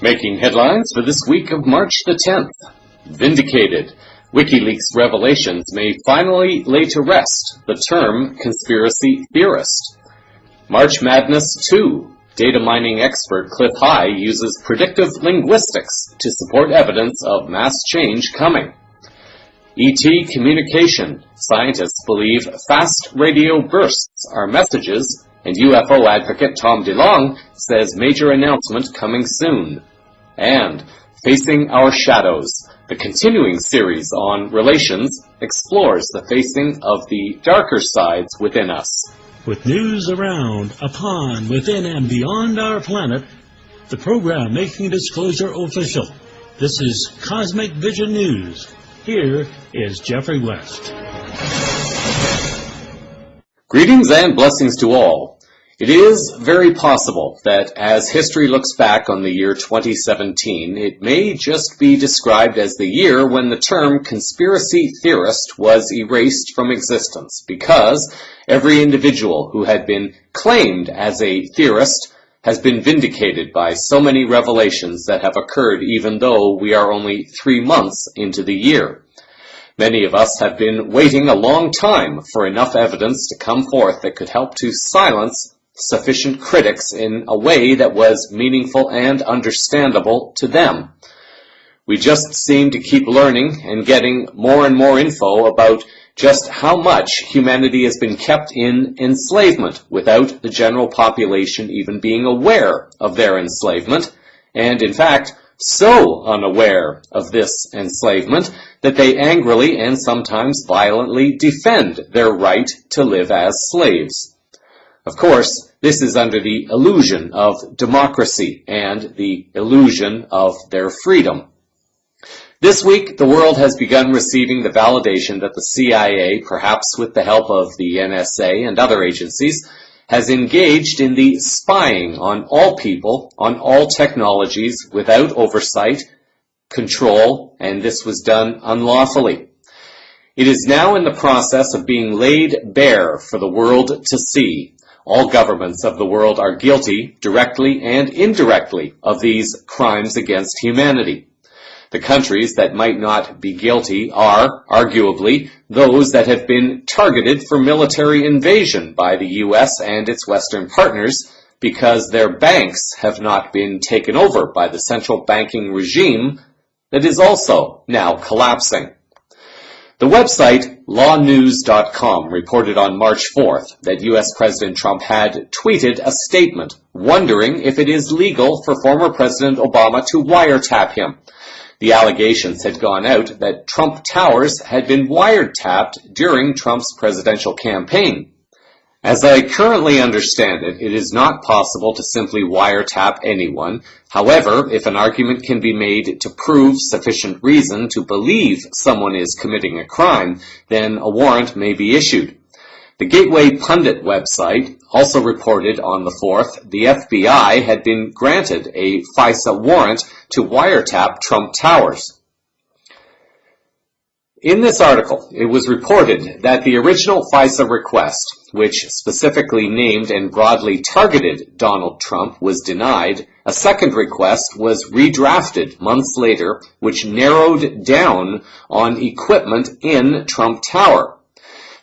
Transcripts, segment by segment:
Making headlines for this week of March the 10th. Vindicated. WikiLeaks revelations may finally lay to rest the term conspiracy theorist. March Madness 2. Data mining expert Cliff High uses predictive linguistics to support evidence of mass change coming. ET communication. Scientists believe fast radio bursts are messages, and UFO advocate Tom DeLonge says major announcement coming soon. And Facing Our Shadows, the continuing series on relations, explores the facing of the darker sides within us. With news around, upon, within, and beyond our planet, the program making disclosure official. This is Cosmic Vision News. Here is Jeffrey West. Greetings and blessings to all. It is very possible that as history looks back on the year 2017, it may just be described as the year when the term conspiracy theorist was erased from existence, because every individual who had been claimed as a theorist has been vindicated by so many revelations that have occurred even though we are only 3 months into the year. Many of us have been waiting a long time for enough evidence to come forth that could help to silence sufficient critics in a way that was meaningful and understandable to them. We just seem to keep learning and getting more and more info about just how much humanity has been kept in enslavement without the general population even being aware of their enslavement, and in fact, so unaware of this enslavement that they angrily and sometimes violently defend their right to live as slaves. Of course, this is under the illusion of democracy and the illusion of their freedom. This week, the world has begun receiving the validation that the CIA, perhaps with the help of the NSA and other agencies, has engaged in the spying on all people, on all technologies, without oversight, control, and this was done unlawfully. It is now in the process of being laid bare for the world to see. All governments of the world are guilty, directly and indirectly, of these crimes against humanity. The countries that might not be guilty are, arguably, those that have been targeted for military invasion by the U.S. and its Western partners because their banks have not been taken over by the central banking regime that is also now collapsing. The website lawnews.com reported on March 4th that U.S. President Trump had tweeted a statement wondering if it is legal for former President Obama to wiretap him. The allegations had gone out that Trump Towers had been wiretapped during Trump's presidential campaign. As I currently understand it, it is not possible to simply wiretap anyone. However, if an argument can be made to prove sufficient reason to believe someone is committing a crime, then a warrant may be issued. The Gateway Pundit website also reported on the 4th the FBI had been granted a FISA warrant to wiretap Trump Towers. In this article, it was reported that the original FISA request, which specifically named and broadly targeted Donald Trump, was denied. A second request was redrafted months later, which narrowed down on equipment in Trump Tower.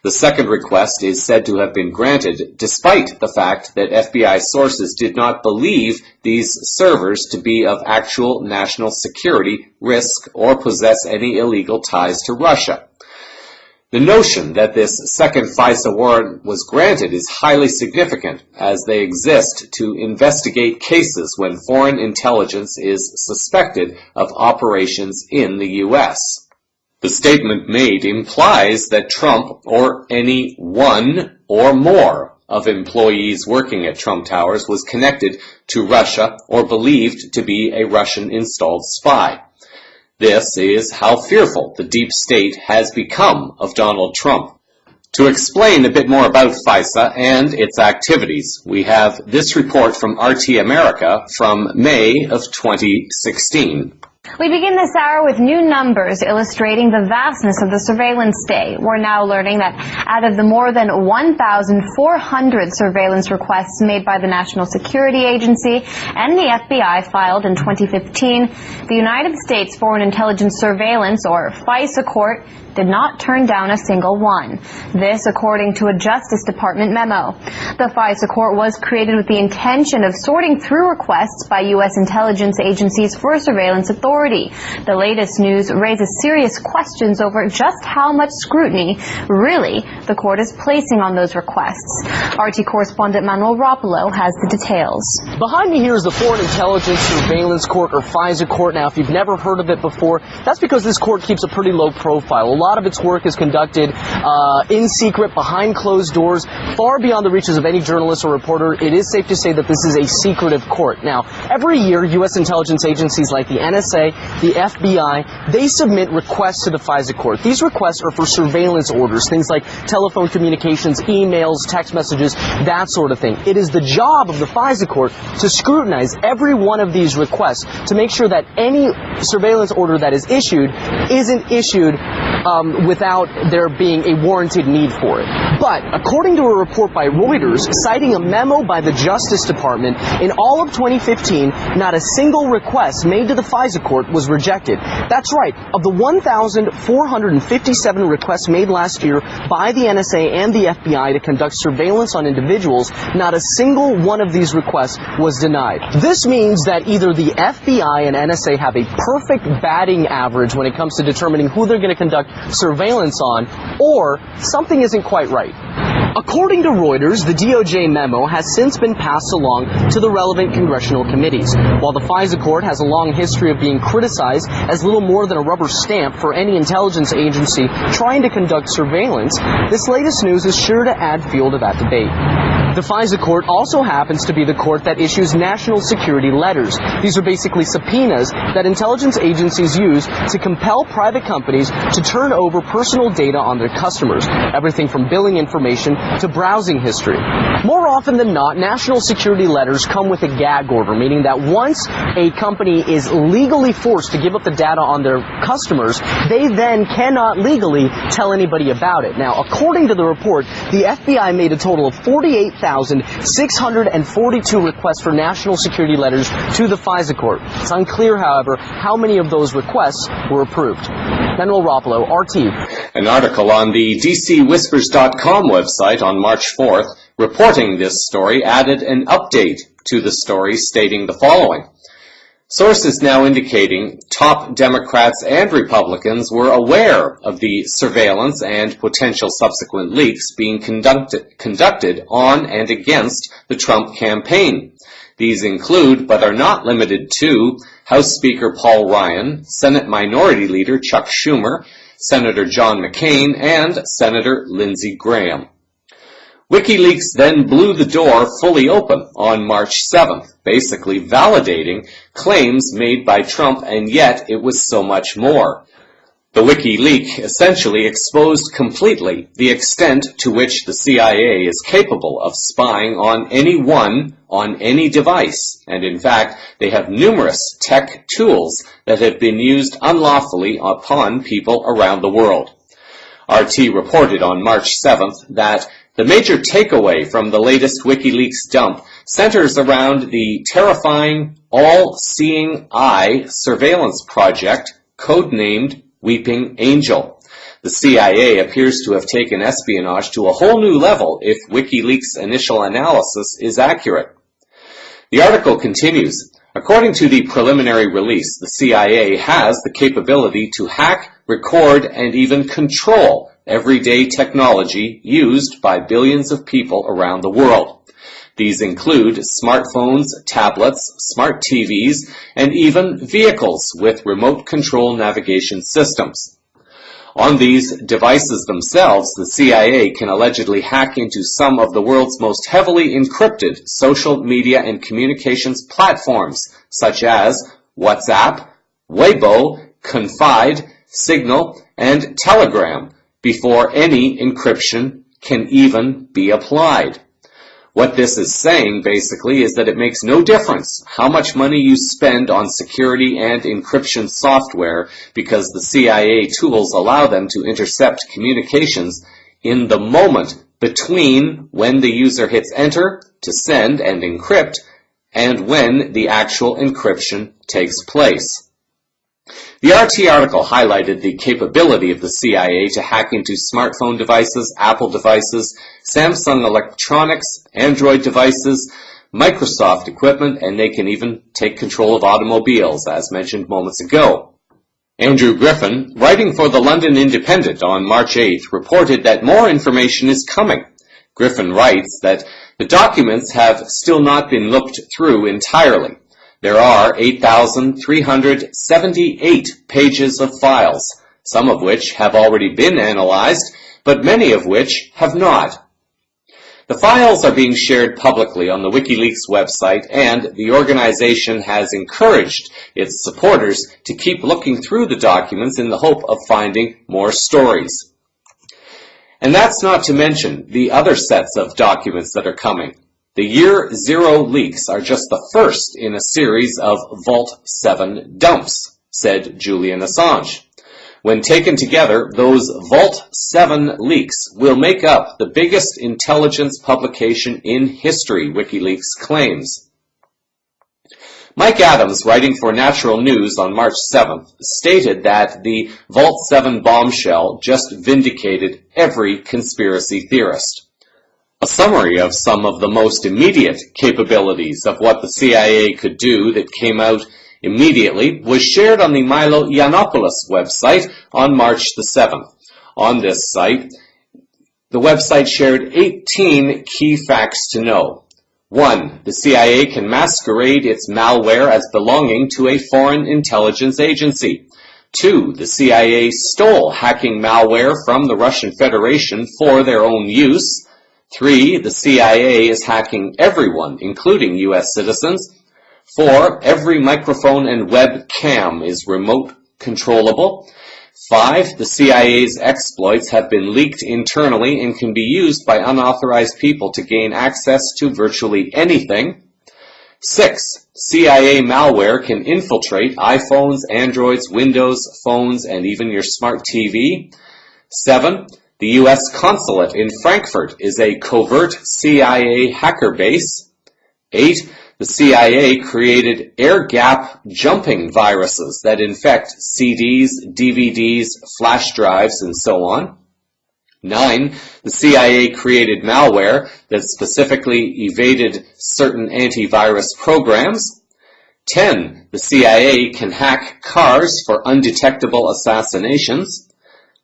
The second request is said to have been granted despite the fact that FBI sources did not believe these servers to be of actual national security risk or possess any illegal ties to Russia. The notion that this second FISA warrant was granted is highly significant, as they exist to investigate cases when foreign intelligence is suspected of operations in the U.S. The statement made implies that Trump or any one or more of employees working at Trump Towers was connected to Russia or believed to be a Russian-installed spy. This is how fearful the deep state has become of Donald Trump. To explain a bit more about FISA and its activities, we have this report from RT America from May of 2016. We begin this hour with new numbers illustrating the vastness of the surveillance state. We're now learning that out of the more than 1,400 surveillance requests made by the National Security Agency and the FBI filed in 2015, the United States Foreign Intelligence Surveillance, or FISA court, did not turn down a single one. This according to a Justice Department memo. The FISA court was created with the intention of sorting through requests by U.S. intelligence agencies for surveillance authority. The latest news raises serious questions over just how much scrutiny, really, the court is placing on those requests. RT correspondent Manuel Rapolo has the details. Behind me here is the Foreign Intelligence Surveillance Court, or FISA court. Now, if you've never heard of it before, that's because this court keeps a pretty low profile. A lot of its work is conducted in secret, behind closed doors, far beyond the reaches of any journalist or reporter. It is safe to say that this is a secretive court. Now, every year, U.S. intelligence agencies like the NSA, the FBI, they submit requests to the FISA court. These requests are for surveillance orders, things like telephone communications, emails, text messages, that sort of thing. It is the job of the FISA court to scrutinize every one of these requests to make sure that any surveillance order that is issued isn't issued without there being a warranted need for it. But, according to a report by Reuters, citing a memo by the Justice Department, in all of 2015, not a single request made to the FISA court was rejected. That's right, of the 1,457 requests made last year by the NSA and the FBI to conduct surveillance on individuals, not a single one of these requests was denied. This means that either the FBI and NSA have a perfect batting average when it comes to determining who they're going to conduct surveillance on, or something isn't quite right. According to Reuters, the DOJ memo has since been passed along to the relevant congressional committees. While the FISA court has a long history of being criticized as little more than a rubber stamp for any intelligence agency trying to conduct surveillance, this latest news is sure to add fuel to that debate. The FISA court also happens to be the court that issues national security letters. These are basically subpoenas that intelligence agencies use to compel private companies to turn over personal data on their customers, everything from billing information to browsing history. More often than not, national security letters come with a gag order, meaning that once a company is legally forced to give up the data on their customers, they then cannot legally tell anybody about it. Now, according to the report, the FBI made a total of 48,642 requests for national security letters to the FISA court. It's unclear, however, how many of those requests were approved. Manuel Rapolo, RT. An article on the DCWhispers.com website on March 4th reporting this story added an update to the story stating the following. Sources now indicating top Democrats and Republicans were aware of the surveillance and potential subsequent leaks being conducted on and against the Trump campaign. These include, but are not limited to, House Speaker Paul Ryan, Senate Minority Leader Chuck Schumer, Senator John McCain, and Senator Lindsey Graham. WikiLeaks then blew the door fully open on March 7th, basically validating claims made by Trump, and yet it was so much more. The WikiLeaks essentially exposed completely the extent to which the CIA is capable of spying on anyone on any device, and in fact, they have numerous tech tools that have been used unlawfully upon people around the world. RT reported on March 7th that the major takeaway from the latest WikiLeaks dump centers around the terrifying all-seeing eye surveillance project codenamed Weeping Angel. The CIA appears to have taken espionage to a whole new level if WikiLeaks' initial analysis is accurate. The article continues, according to the preliminary release, the CIA has the capability to hack, record, and even control everyday technology used by billions of people around the world. These include smartphones, tablets, smart TVs, and even vehicles with remote control navigation systems. On these devices themselves, the CIA can allegedly hack into some of the world's most heavily encrypted social media and communications platforms, such as WhatsApp, Weibo, Confide, Signal, and Telegram, before any encryption can even be applied. What this is saying, basically, is that it makes no difference how much money you spend on security and encryption software, because the CIA tools allow them to intercept communications in the moment between when the user hits enter to send and encrypt and when the actual encryption takes place. The RT article highlighted the capability of the CIA to hack into smartphone devices, Apple devices, Samsung electronics, Android devices, Microsoft equipment, and they can even take control of automobiles, as mentioned moments ago. Andrew Griffin, writing for the London Independent on March 8th, reported that more information is coming. Griffin writes that the documents have still not been looked through entirely. There are 8,378 pages of files, some of which have already been analyzed, but many of which have not. The files are being shared publicly on the WikiLeaks website, and the organization has encouraged its supporters to keep looking through the documents in the hope of finding more stories. And that's not to mention the other sets of documents that are coming. The Year Zero leaks are just the first in a series of Vault 7 dumps, said Julian Assange. When taken together, those Vault 7 leaks will make up the biggest intelligence publication in history, WikiLeaks claims. Mike Adams, writing for Natural News on March 7th, stated that the Vault 7 bombshell just vindicated every conspiracy theorist. A summary of some of the most immediate capabilities of what the CIA could do that came out immediately was shared on the Milo Yiannopoulos website on March the 7th. On this site, the website shared 18 key facts to know. 1. The CIA can masquerade its malware as belonging to a foreign intelligence agency. 2. The CIA stole hacking malware from the Russian Federation for their own use. 3. The CIA is hacking everyone, including U.S. citizens. 4. Every microphone and webcam is remote controllable. 5. The CIA's exploits have been leaked internally and can be used by unauthorized people to gain access to virtually anything. 6. CIA malware can infiltrate iPhones, Androids, Windows, phones, and even your smart TV. 7. The U.S. consulate in Frankfurt is a covert CIA hacker base. 8. The CIA created air-gap jumping viruses that infect CDs, DVDs, flash drives, and so on. 9. The CIA created malware that specifically evaded certain antivirus programs. 10. The CIA can hack cars for undetectable assassinations.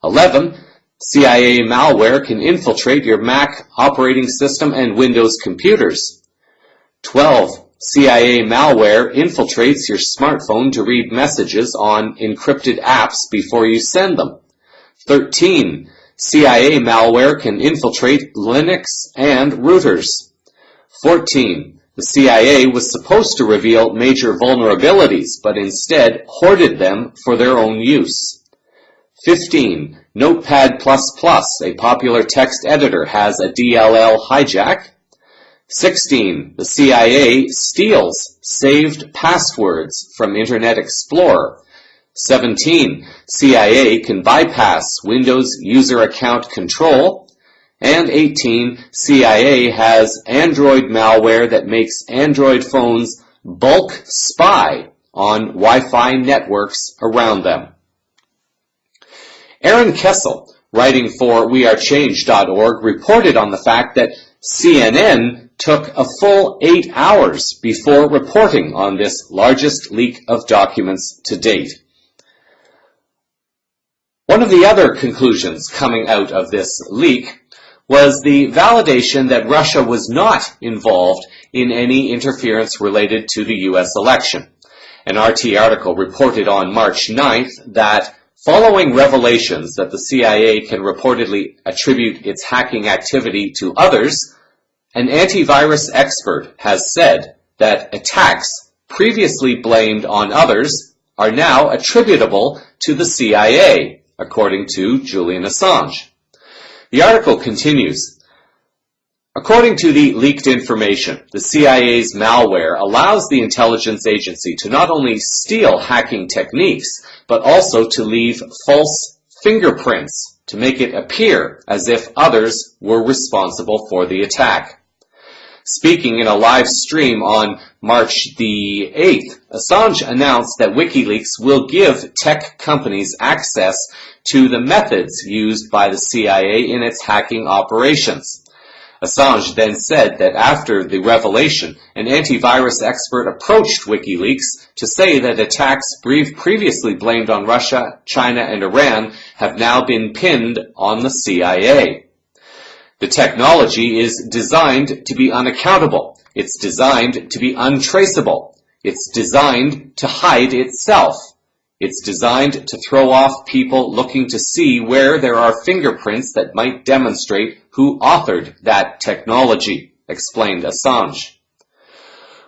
11. CIA malware can infiltrate your Mac operating system and Windows computers. 12. CIA malware infiltrates your smartphone to read messages on encrypted apps before you send them. 13. CIA malware can infiltrate Linux and routers. 14. The CIA was supposed to reveal major vulnerabilities, but instead hoarded them for their own use. 15. Notepad++, a popular text editor, has a DLL hijack. 16. The CIA steals saved passwords from Internet Explorer. 17. CIA can bypass Windows user account control. And 18. CIA has Android malware that makes Android phones bulk spy on Wi-Fi networks around them. Aaron Kessel, writing for wearechange.org, reported on the fact that CNN took a full 8 hours before reporting on this largest leak of documents to date. One of the other conclusions coming out of this leak was the validation that Russia was not involved in any interference related to the U.S. election. An RT article reported on March 9th that following revelations that the CIA can reportedly attribute its hacking activity to others, an antivirus expert has said that attacks previously blamed on others are now attributable to the CIA, according to Julian Assange. The article continues, According to the leaked information, the CIA's malware allows the intelligence agency to not only steal hacking techniques, but also to leave false fingerprints to make it appear as if others were responsible for the attack. Speaking in a live stream on March the 8th, Assange announced that WikiLeaks will give tech companies access to the methods used by the CIA in its hacking operations. Assange then said that after the revelation, an antivirus expert approached WikiLeaks to say that attacks previously blamed on Russia, China, and Iran have now been pinned on the CIA. The technology is designed to be unaccountable. It's designed to be untraceable. It's designed to hide itself. It's designed to throw off people looking to see where there are fingerprints that might demonstrate who authored that technology, explained Assange.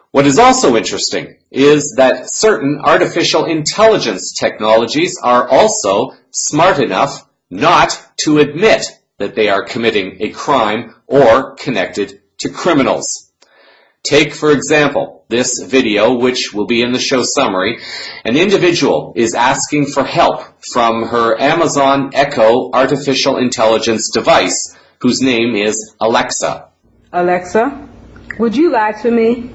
What is also interesting is that certain artificial intelligence technologies are also smart enough not to admit that they are committing a crime or connected to criminals. Take, for example, this video, which will be in the show summary. An individual is asking for help from her Amazon Echo artificial intelligence device, whose name is Alexa. Alexa, would you lie to me?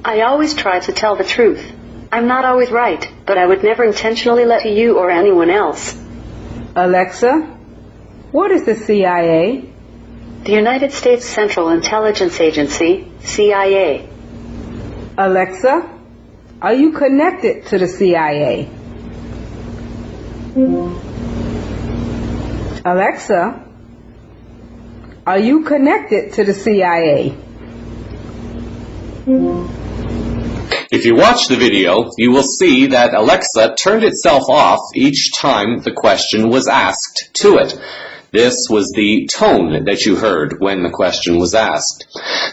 I always try to tell the truth. I'm not always right, but I would never intentionally lie to you or anyone else. Alexa, what is the CIA? The United States Central Intelligence Agency, CIA. Alexa, are you connected to the CIA? Alexa, are you connected to the CIA? If you watch the video, you will see that Alexa turned itself off each time the question was asked to it. This was the tone that you heard when the question was asked.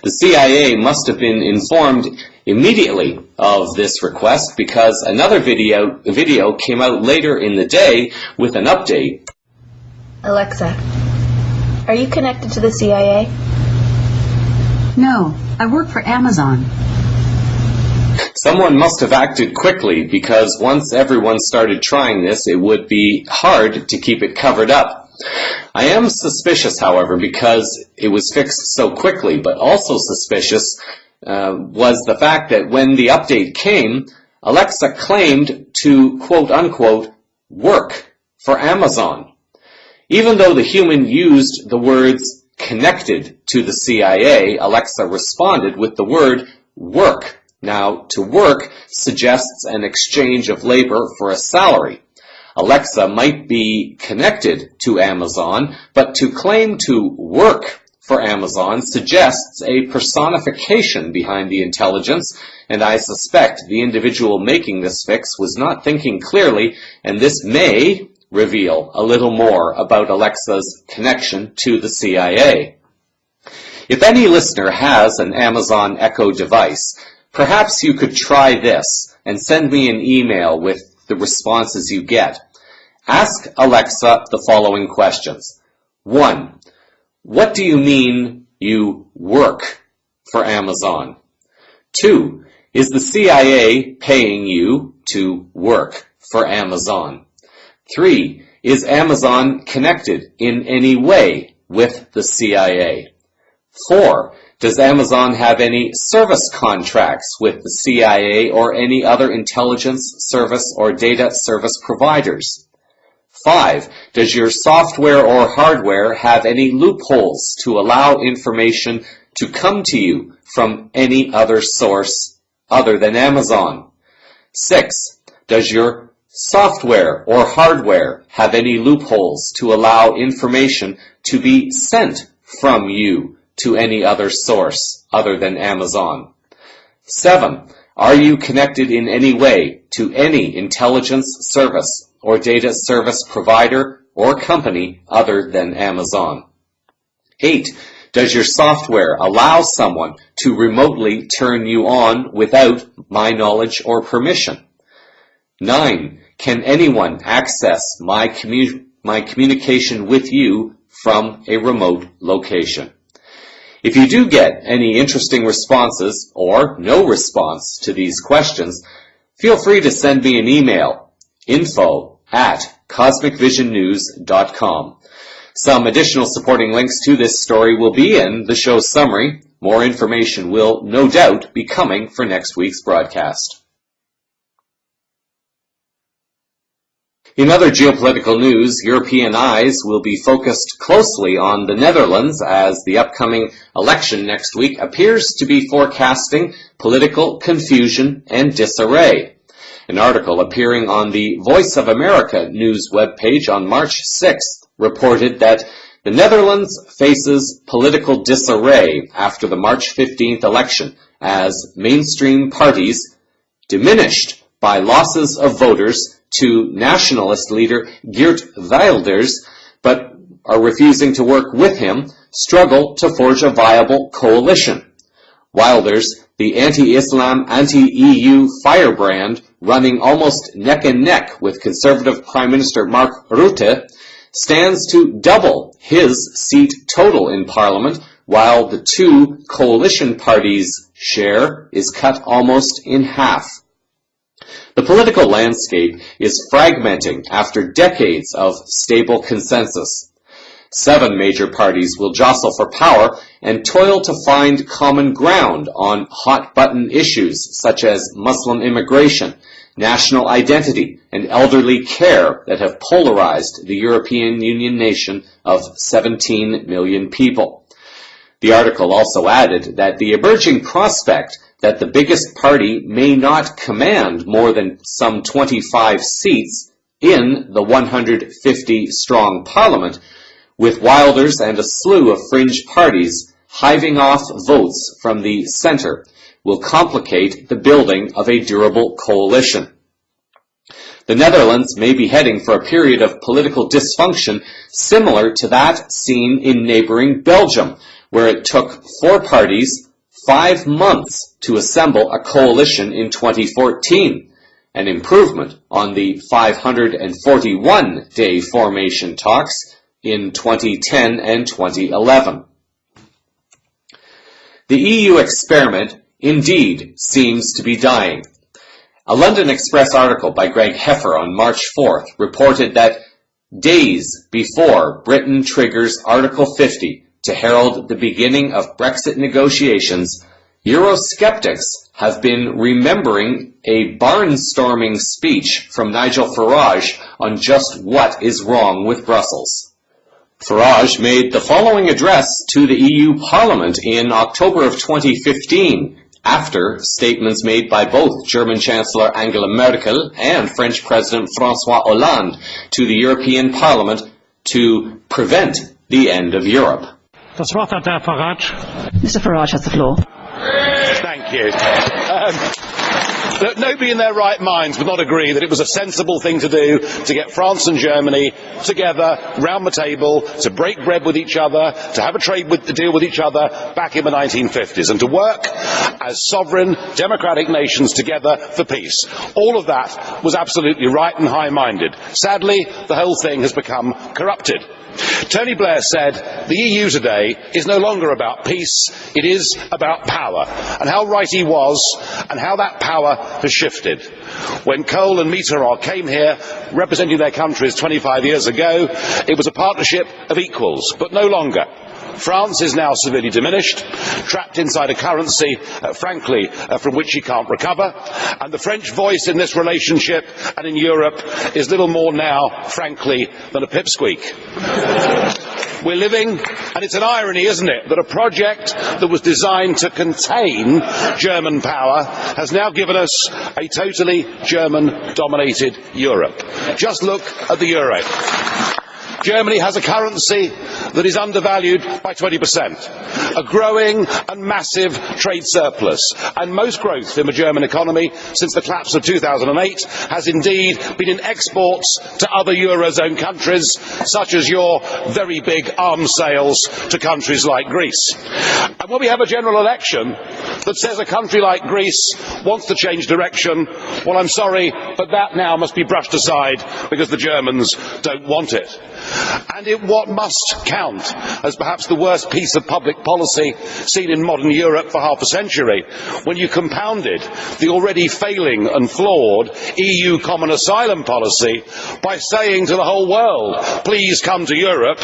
The CIA must have been informed immediately of this request because another video came out later in the day with an update. Alexa, are you connected to the CIA? No, I work for Amazon. Someone must have acted quickly because once everyone started trying this, it would be hard to keep it covered up. I am suspicious, however, because it was fixed so quickly, but also suspicious was the fact that when the update came, Alexa claimed to, quote-unquote, work for Amazon. Even though the human used the words connected to the CIA, Alexa responded with the word work. Now, to work suggests an exchange of labor for a salary. Alexa might be connected to Amazon, but to claim to work for Amazon suggests a personification behind the intelligence, and I suspect the individual making this fix was not thinking clearly, and this may reveal a little more about Alexa's connection to the CIA. If any listener has an Amazon Echo device, perhaps you could try this and send me an email with the responses you get. Ask Alexa the following questions. 1. What do you mean you work for Amazon? 2. Is the CIA paying you to work for Amazon? 3. Is Amazon connected in any way with the CIA? 4. Does Amazon have any service contracts with the CIA or any other intelligence service or data service providers? 5. Does your software or hardware have any loopholes to allow information to come to you from any other source other than Amazon? 6. Does your software or hardware have any loopholes to allow information to be sent from you to any other source other than Amazon? 7. Are you connected in any way to any intelligence service or data service provider or company other than Amazon? 8. Does your software allow someone to remotely turn you on without my knowledge or permission? 9. Can anyone access my communication with you from a remote location? If you do get any interesting responses or no response to these questions, feel free to send me an email, info@cosmicvisionnews.com. Some additional supporting links to this story will be in the show's summary. More information will no doubt be coming for next week's broadcast. In other geopolitical news, European eyes will be focused closely on the Netherlands as the upcoming election next week appears to be forecasting political confusion and disarray. An article appearing on the Voice of America news webpage on March 6th reported that the Netherlands faces political disarray after the March 15th election as mainstream parties, diminished by losses of voters to nationalist leader Geert Wilders, but are refusing to work with him, struggle to forge a viable coalition. Wilders, the anti-Islam, anti-EU firebrand, running almost neck and neck with Conservative Prime Minister Mark Rutte, stands to double his seat total in Parliament, while the two coalition parties' share is cut almost in half. The political landscape is fragmenting after decades of stable consensus. 7 major parties will jostle for power and toil to find common ground on hot-button issues such as Muslim immigration, national identity, and elderly care that have polarized the European Union nation of 17 million people. The article also added that the emerging prospect that the biggest party may not command more than some 25 seats in the 150-strong parliament, with Wilders and a slew of fringe parties hiving off votes from the center, will complicate the building of a durable coalition. The Netherlands may be heading for a period of political dysfunction similar to that seen in neighboring Belgium, where it took 4 parties 5 months to assemble a coalition in 2014, an improvement on the 541-day formation talks in 2010 and 2011. The EU experiment indeed seems to be dying. A London Express article by Greg Heffer on March 4th reported that days before Britain triggers Article 50 to herald the beginning of Brexit negotiations, Eurosceptics have been remembering a barnstorming speech from Nigel Farage on just what is wrong with Brussels. Farage made the following address to the EU Parliament in October of 2015, after statements made by both German Chancellor Angela Merkel and French President François Hollande to the European Parliament to prevent the end of Europe. Das Wort hat Herr Farage. Mr. Farage has the floor. Thank you. Nobody in their right minds would not agree that it was a sensible thing to do to get France and Germany together round the table, to break bread with each other, to have a deal with each other back in the 1950s, and to work as sovereign democratic nations together for peace. All of that was absolutely right and high-minded. Sadly, the whole thing has become corrupted. Tony Blair said the EU today is no longer about peace, it is about power, and how right he was and how that power has shifted. When Kohl and Mitterrand came here representing their countries 25 years ago, it was a partnership of equals, but no longer. France is now severely diminished, trapped inside a currency, frankly, from which she can't recover, and the French voice in this relationship and in Europe is little more now, frankly, than a pipsqueak. We're living, and it's an irony, isn't it, that a project that was designed to contain German power has now given us a totally German-dominated Europe. Just look at the euro. Germany has a currency that is undervalued by 20%, a growing and massive trade surplus, and most growth in the German economy since the collapse of 2008 has indeed been in exports to other Eurozone countries, such as your very big arms sales to countries like Greece. And when we have a general election that says a country like Greece wants to change direction, well, I'm sorry, but that now must be brushed aside because the Germans don't want it. And in what must count as perhaps the worst piece of public policy seen in modern Europe for half a century, when you compounded the already failing and flawed EU common asylum policy by saying to the whole world, please come to Europe,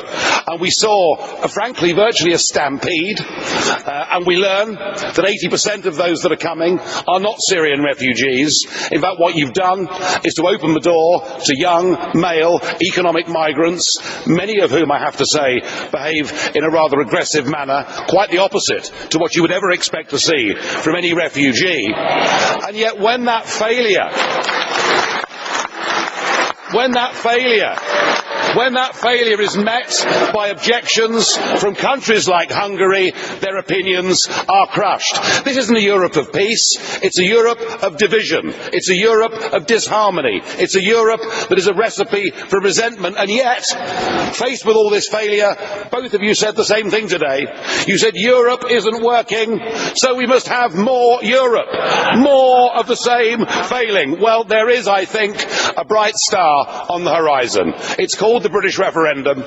and we saw, frankly, virtually a stampede, and we learn that 80% of those that are coming are not Syrian refugees. In fact, what you've done is to open the door to young, male, economic migrants, many of whom, I have to say, behave in a rather aggressive manner, quite the opposite to what you would ever expect to see from any refugee. And yet when that failure is met by objections from countries like Hungary, their opinions are crushed. This isn't a Europe of peace, it's a Europe of division, it's a Europe of disharmony, it's a Europe that is a recipe for resentment. And yet, faced with all this failure, both of you said the same thing today. You said Europe isn't working, so we must have more Europe, more of the same failing. Well, there is, I think, a bright star on the horizon. It's called the British referendum,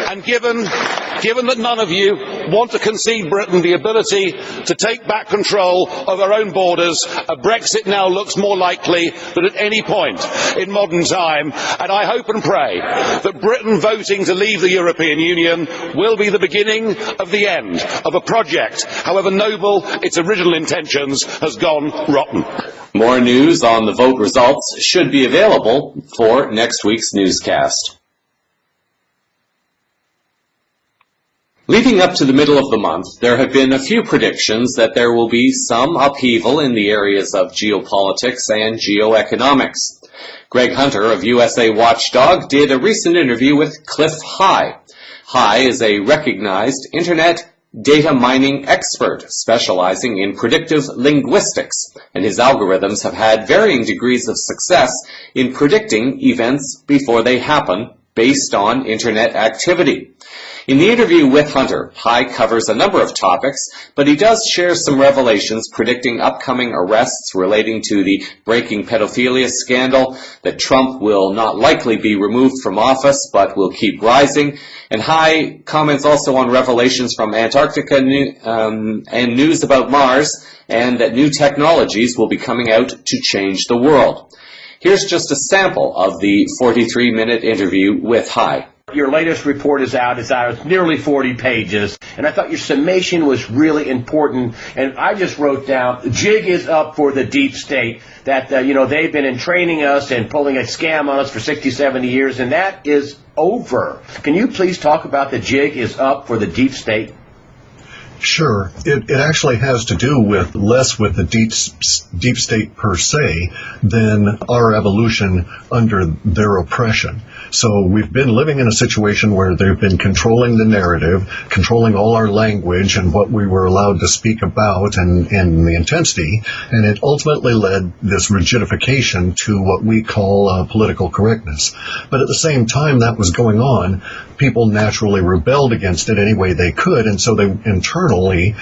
and given that none of you want to concede Britain the ability to take back control of our own borders, a Brexit now looks more likely than at any point in modern time, and I hope and pray that Britain voting to leave the European Union will be the beginning of the end of a project, however noble its original intentions, has gone rotten. More news on the vote results should be available for next week's newscast. Leading up to the middle of the month, there have been a few predictions that there will be some upheaval in the areas of geopolitics and geoeconomics. Greg Hunter of USA Watchdog did a recent interview with Cliff High. High is a recognized Internet data mining expert specializing in predictive linguistics, and his algorithms have had varying degrees of success in predicting events before they happen based on Internet activity. In the interview with Hunter, High covers a number of topics, but he does share some revelations predicting upcoming arrests relating to the breaking pedophilia scandal, that Trump will not likely be removed from office but will keep rising, and High comments also on revelations from Antarctica and news about Mars, and that new technologies will be coming out to change the world. Here's just a sample of the 43-minute interview with High. Your latest report is out. It's nearly 40 pages, and I thought your summation was really important. And I just wrote down, the jig is up for the deep state. That they've been entraining us and pulling a scam on us for 60, 70 years, and that is over. Can you please talk about the jig is up for the deep state? Sure. It actually has to do with less with the deep state per se than our evolution under their oppression. So we've been living in a situation where they've been controlling the narrative, controlling all our language and what we were allowed to speak about and the intensity, and it ultimately led this rigidification to what we call political correctness. But at the same time that was going on, people naturally rebelled against it any way they could, and so they internally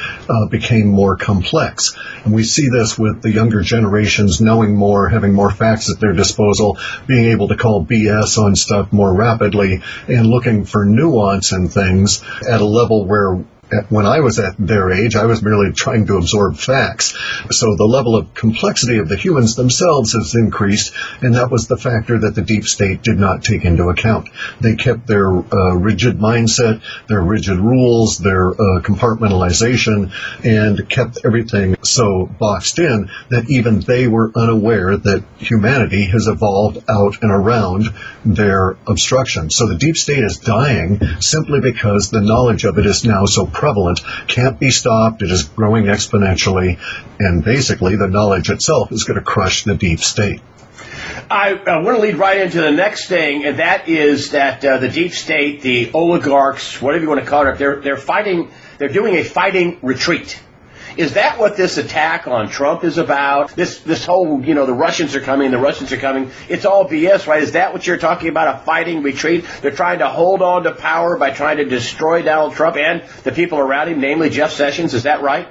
became more complex. And we see this with the younger generations knowing more, having more facts at their disposal, being able to call BS on stuff more rapidly, and looking for nuance in things at a level where when I was at their age, I was merely trying to absorb facts. So the level of complexity of the humans themselves has increased, and that was the factor that the deep state did not take into account. They kept their rigid mindset, their rigid rules, their compartmentalization, and kept everything so boxed in that even they were unaware that humanity has evolved out and around their obstruction. So the deep state is dying simply because the knowledge of it is now so prevalent, can't be stopped, it is growing exponentially, and basically the knowledge itself is going to crush the deep state. I want to lead right into the next thing, and that is that the deep state, the oligarchs, whatever you want to call it, they're doing a fighting retreat. Is that what this attack on Trump is about? This whole, the Russians are coming, it's all BS, right? Is that what you're talking about, a fighting retreat? They're trying to hold on to power by trying to destroy Donald Trump and the people around him, namely Jeff Sessions. Is that right?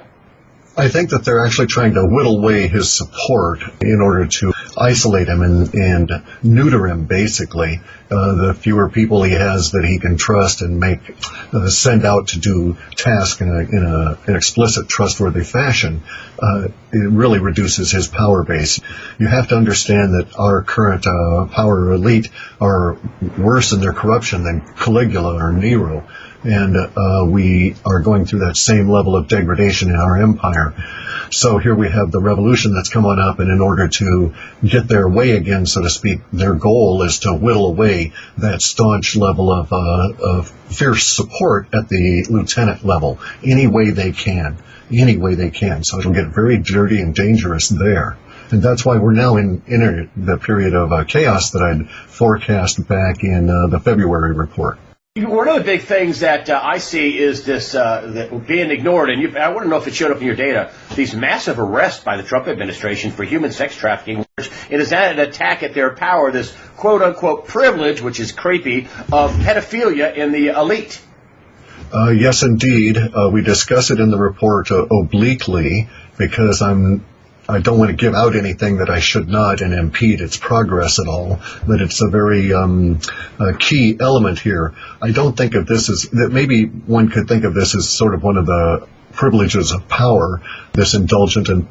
I think that they're actually trying to whittle away his support in order to isolate him and neuter him, basically. The fewer people he has that he can trust and send out to do tasks in an explicit, trustworthy fashion, it really reduces his power base. You have to understand that our current power elite are worse in their corruption than Caligula or Nero. And we are going through that same level of degradation in our empire. So here we have the revolution that's come on up, and in order to get their way again, so to speak, their goal is to whittle away that staunch level of fierce support at the lieutenant level, any way they can. So it'll get very dirty and dangerous there. And that's why we're now in the period of chaos that I'd forecast back in the February report. One of the big things that I see is this that being ignored, and I want to know if it showed up in your data, these massive arrests by the Trump administration for human sex trafficking. It is an attack at their power, this quote-unquote privilege, which is creepy, of pedophilia in the elite. Yes, indeed. We discuss it in the report obliquely because I don't want to give out anything that I should not and impede its progress at all, but it's a very key element here. I don't think of this as, that maybe one could think of this as sort of one of the privileges of power, this indulgent in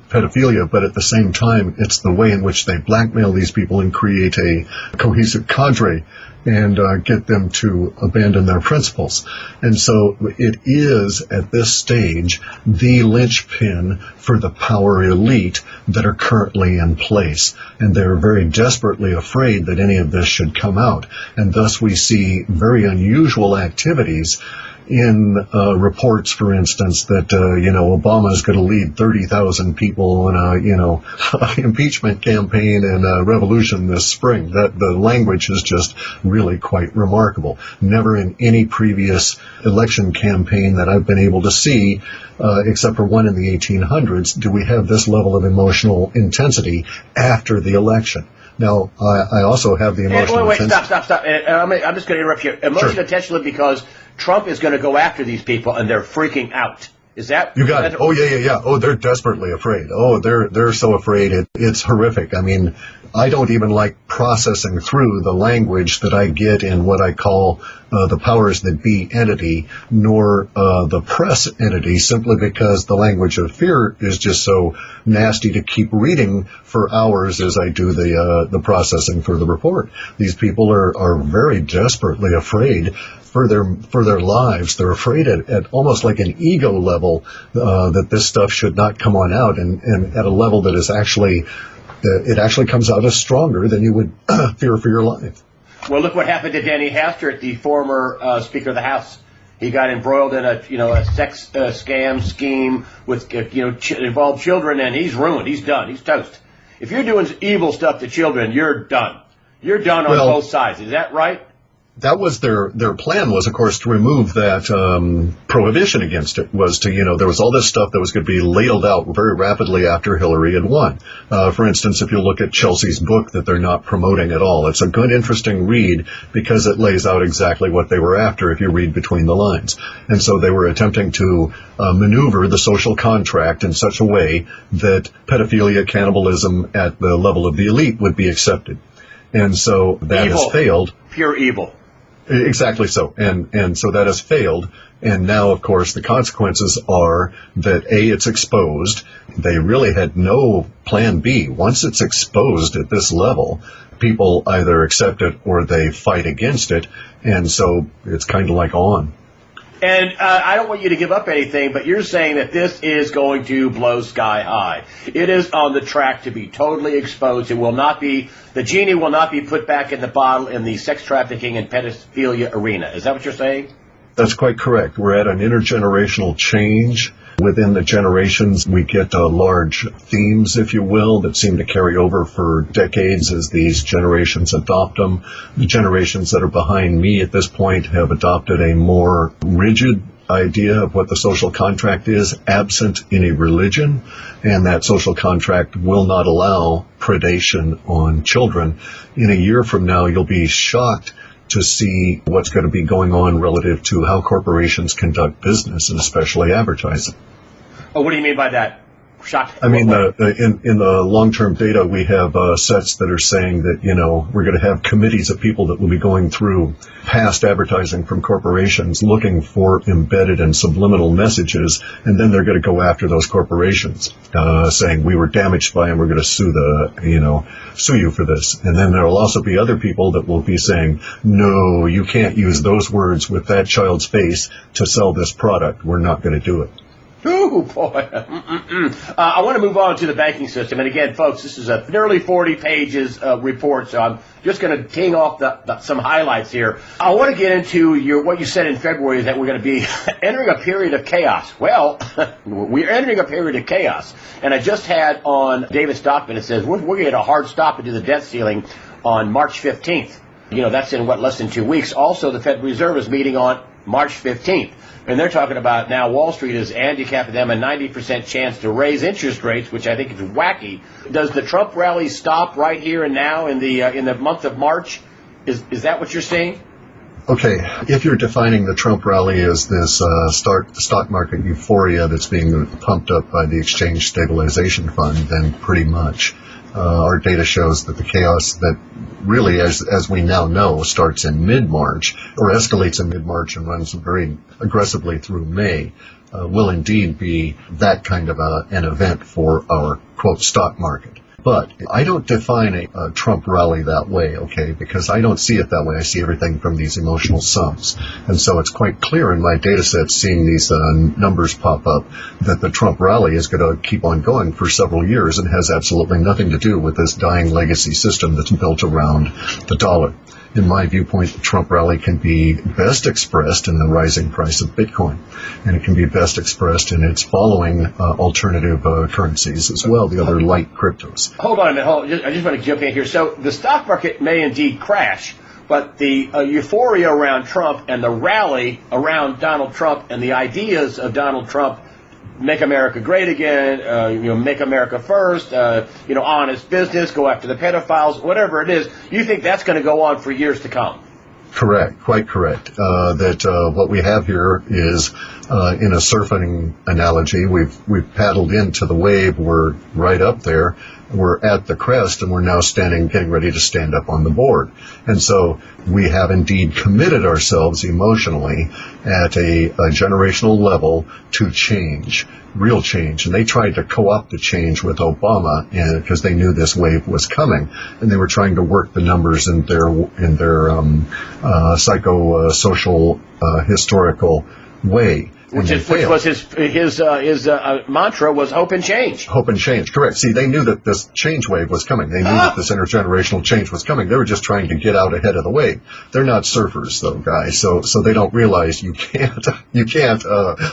pedophilia, but at the same time, it's the way in which they blackmail these people and create a cohesive cadre and get them to abandon their principles. And so it is, at this stage, the linchpin for the power elite that are currently in place. And they're very desperately afraid that any of this should come out. And thus we see very unusual activities in reports, for instance, that Obama is going to lead 30,000 people on a impeachment campaign and a revolution this spring. That the language is just really quite remarkable. Never in any previous election campaign that I've been able to see, except for one in the 1800s, do we have this level of emotional intensity after the election. Now, I also have the emotional intensity. Stop. I'm just going to interrupt you. Emotional intensity because Trump is going to go after these people, and they're freaking out. Is that? You got it. Oh, yeah. Oh, they're desperately afraid. Oh, they're so afraid. It's horrific. I mean, I don't even like processing through the language that I get in what I call the powers that be entity, nor the press entity, simply because the language of fear is just so nasty to keep reading for hours as I do the processing for the report. These people are very desperately afraid for their lives. They're afraid at almost like an ego level that this stuff should not come on out, and at a level that is actually it actually comes out as stronger than you would fear for your life. Well, look what happened to Danny Hastert, the former Speaker of the House. He got embroiled in a sex scam scheme with involved children, and he's ruined. He's done. He's toast. If you're doing evil stuff to children, you're done. You're done on both sides. Is that right? That was their plan was, of course, to remove that prohibition against it, was to, there was all this stuff that was going to be ladled out very rapidly after Hillary had won. For instance, if you look at Chelsea's book that they're not promoting at all, it's a good, interesting read because it lays out exactly what they were after if you read between the lines. And so they were attempting to maneuver the social contract in such a way that pedophilia, cannibalism at the level of the elite would be accepted. And so that has failed. Pure evil. Exactly so. And so that has failed. And now, of course, the consequences are that, A, it's exposed. They really had no plan B. Once it's exposed at this level, people either accept it or they fight against it. And so it's kind of like on. And I don't want you to give up anything, but you're saying that this is going to blow sky high. It is on the track to be totally exposed. It will not be, the genie will not be put back in the bottle in the sex trafficking and pedophilia arena. Is that what you're saying? That's quite correct. We're at an intergenerational change. Within the generations, we get large themes, if you will, that seem to carry over for decades as these generations adopt them. The generations that are behind me at this point have adopted a more rigid idea of what the social contract is, absent any religion, and that social contract will not allow predation on children. In a year from now, you'll be shocked to see what's going to be going on relative to how corporations conduct business, and especially advertising. Oh, what do you mean by that? shocked. I mean, in the long-term data, we have sets that are saying that, we're going to have committees of people that will be going through past advertising from corporations looking for embedded and subliminal messages, and then they're going to go after those corporations, saying we were damaged by them, we're going to sue you for this. And then there will also be other people that will be saying, no, you can't use those words with that child's face to sell this product. We're not going to do it. Ooh, boy. I want to move on to the banking system. And again, folks, this is a nearly 40 pages report, so I'm just going to ting off some highlights here. I want to get into what you said in February, that we're going to be entering a period of chaos. Well, we're entering a period of chaos. And I just had on David Stockman, it says, we're going to get a hard stop into the debt ceiling on March 15th. That's in, less than 2 weeks. Also, the Federal Reserve is meeting on March 15th. And they're talking about now Wall Street is handicapping them a 90% chance to raise interest rates, which I think is wacky. Does the Trump rally stop right here and now in the month of March? Is that what you're saying? Okay, if you're defining the Trump rally as this stock market euphoria that's being pumped up by the Exchange Stabilization Fund, then pretty much. Our data shows that the chaos that really, as we now know, starts in mid-March, or escalates in mid-March and runs very aggressively through May, will indeed be that kind of an event for our, quote, stock market. But I don't define a Trump rally that way, okay, because I don't see it that way. I see everything from these emotional sums. And so it's quite clear in my data set, seeing these numbers pop up, that the Trump rally is going to keep on going for several years and has absolutely nothing to do with this dying legacy system that's built around the dollar. In my viewpoint, the Trump rally can be best expressed in the rising price of Bitcoin, and it can be best expressed in its following alternative currencies as well, the other light cryptos. Hold on a minute. I just want to jump in here. So the stock market may indeed crash, but the euphoria around Trump and the rally around Donald Trump and the ideas of Donald Trump, make America great again, make America first, honest business, go after the pedophiles, whatever it is, you think that's going to go on for years to come? Correct, quite correct. What we have here is, in a surfing analogy, we've paddled into the wave, we're right up there, we're at the crest, and we're now getting ready to stand up on the board. And so we have indeed committed ourselves emotionally at a generational level to change, real change. And they tried to co-opt the change with Obama because they knew this wave was coming, and they were trying to work the numbers in their psychosocial historical way. Which was his mantra was hope and change. Hope and change, correct. See, they knew that this change wave was coming. They knew that this intergenerational change was coming. They were just trying to get out ahead of the wave. They're not surfers, though, guys. So they don't realize you can't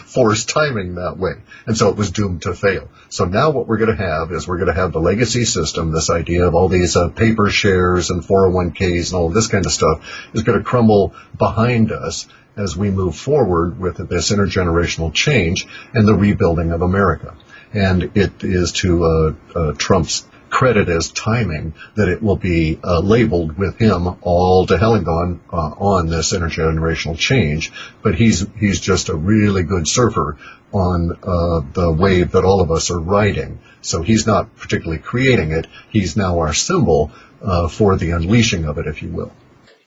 force timing that way. And so it was doomed to fail. So now what we're going to have is we're going to have the legacy system. This idea of all these paper shares and 401ks and all of this kind of stuff is going to crumble behind us as we move forward with this intergenerational change and the rebuilding of America. And it is to Trump's credit as timing that it will be labeled with him all to hell and gone on this intergenerational change. But he's just a really good surfer on the wave that all of us are riding. So he's not particularly creating it. He's now our symbol for the unleashing of it, if you will.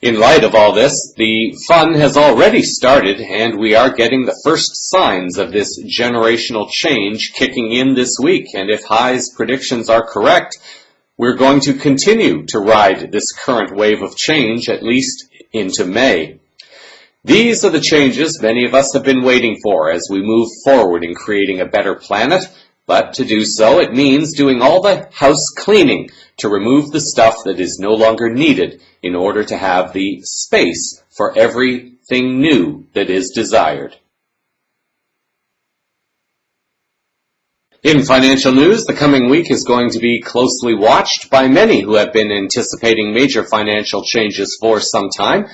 In light of all this, the fun has already started, and we are getting the first signs of this generational change kicking in this week. And if High's predictions are correct, we're going to continue to ride this current wave of change at least into May. These are the changes many of us have been waiting for as we move forward in creating a better planet. But to do so, it means doing all the house cleaning to remove the stuff that is no longer needed in order to have the space for everything new that is desired. In financial news, the coming week is going to be closely watched by many who have been anticipating major financial changes for some time.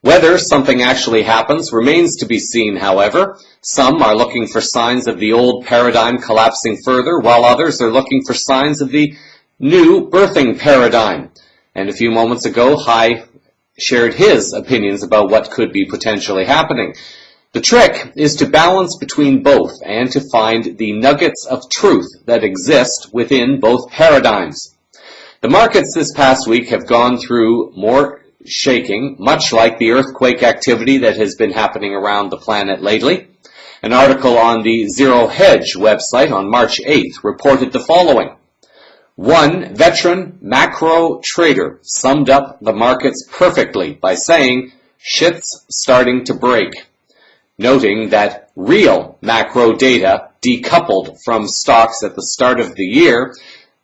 Whether something actually happens remains to be seen, however. Some are looking for signs of the old paradigm collapsing further, while others are looking for signs of the new birthing paradigm. And a few moments ago, High shared his opinions about what could be potentially happening. The trick is to balance between both and to find the nuggets of truth that exist within both paradigms. The markets this past week have gone through more shaking, much like the earthquake activity that has been happening around the planet lately. An article on the Zero Hedge website on March 8th reported the following. One veteran macro trader summed up the markets perfectly by saying, "Shit's starting to break," noting that real macro data decoupled from stocks at the start of the year,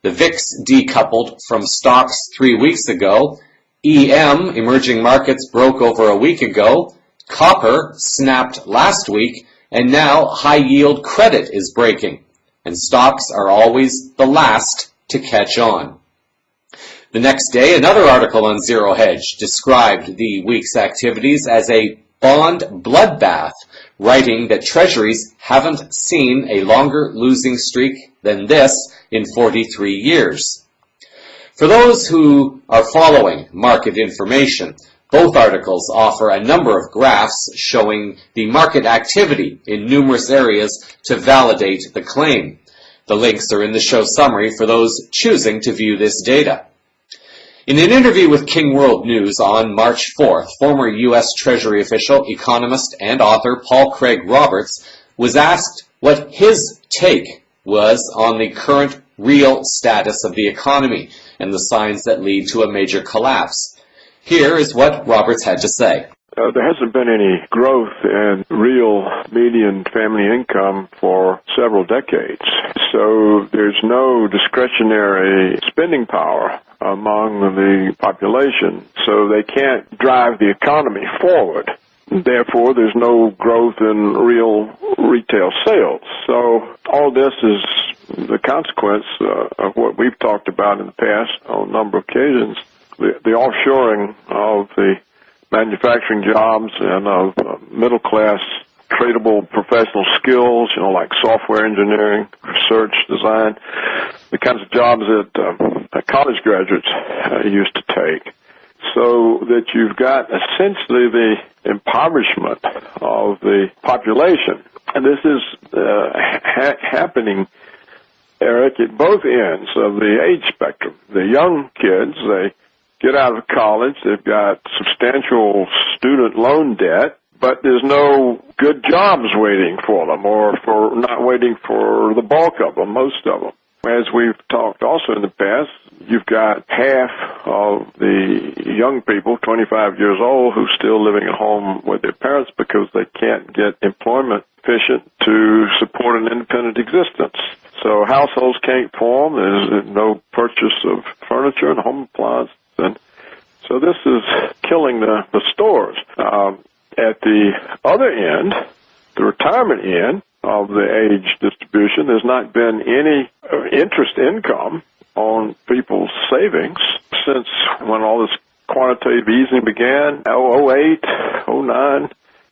the VIX decoupled from stocks 3 weeks ago, EM, emerging markets, broke over a week ago, copper snapped last week, and now high-yield credit is breaking, and stocks are always the last to catch on. The next day, another article on Zero Hedge described the week's activities as a bond bloodbath, writing that treasuries haven't seen a longer losing streak than this in 43 years. For those who are following market information, both articles offer a number of graphs showing the market activity in numerous areas to validate the claim. The links are in the show summary for those choosing to view this data. In an interview with King World News on March 4th, former U.S. Treasury official, economist, and author Paul Craig Roberts was asked what his take was on the current real status of the economy and the signs that lead to a major collapse. Here is what Roberts had to say. There hasn't been any growth in real median family income for several decades. So there's no discretionary spending power among the population. So they can't drive the economy forward. Therefore, there's no growth in real retail sales. So all this is the consequence of what we've talked about in the past on a number of occasions, the offshoring of the manufacturing jobs and of middle-class tradable professional skills, like software engineering, research, design, the kinds of jobs that college graduates used to take. So that you've got essentially the impoverishment of the population. And this is happening, Eric, at both ends of the age spectrum. The young kids, they get out of college, they've got substantial student loan debt, but there's no good jobs waiting for them, or for not waiting for the bulk of them, most of them. As we've talked also in the past, you've got half of the young people, 25 years old, who are still living at home with their parents because they can't get employment sufficient to support an independent existence. So households can't form, there's no purchase of furniture and home appliances. And so this is killing the stores. At the other end, the retirement end of the age distribution, there's not been any interest income on people's savings since when all this quantitative easing began, 2008, 2009,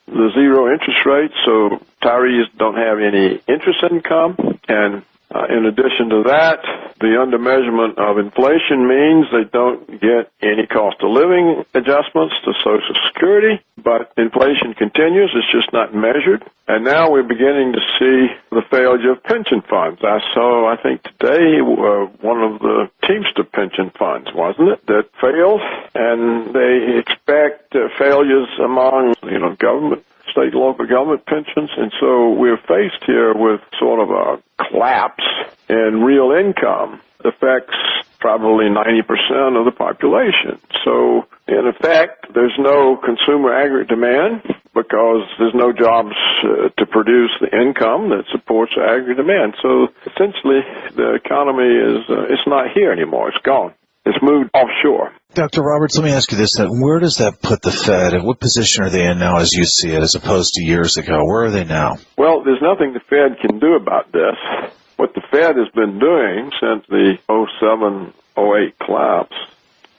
the zero interest rate, so retirees don't have any interest income. And in addition to that, the undermeasurement of inflation means they don't get any cost of living adjustments to Social Security, but inflation continues, it's just not measured. And now we're beginning to see the failure of pension funds. I saw, I think today, one of the Teamster pension funds, wasn't it, that failed, and they expect failures among, government, state, local government pensions, and so we're faced here with sort of a collapse in real income affects probably 90% of the population. So, in effect, there's no consumer aggregate demand because there's no jobs to produce the income that supports the aggregate demand. So, essentially, the economy it's not here anymore. It's gone. It's moved offshore. Dr. Roberts, let me ask you this. Where does that put the Fed, and what position are they in now as you see it, as opposed to years ago? Where are they now? Well, there's nothing the Fed can do about this. What the Fed has been doing since the 2007-08 collapse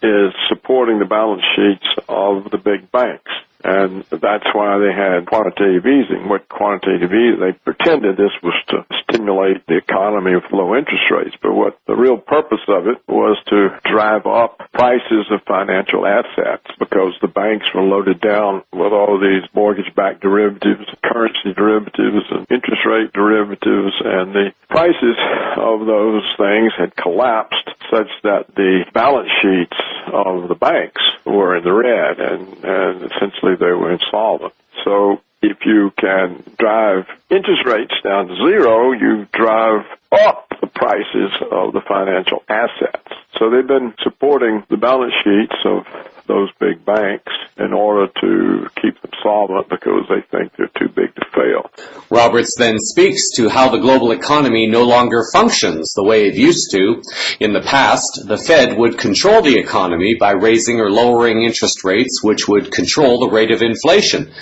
is supporting the balance sheets of the big banks. And that's why they had quantitative easing. What quantitative easing, they pretended this was to stimulate the economy with low interest rates, but what the real purpose of it was to drive up prices of financial assets because the banks were loaded down with all of these mortgage-backed derivatives, currency derivatives, and interest rate derivatives, and the prices of those things had collapsed such that the balance sheets of the banks were in the red, and essentially they were insolvent. So if you can drive interest rates down to zero, you drive up the prices of the financial assets. So they've been supporting the balance sheets of those big banks in order to keep them solvent because they think they're too big to fail. Roberts then speaks to how the global economy no longer functions the way it used to. In the past, the Fed would control the economy by raising or lowering interest rates, which would control the rate of inflation.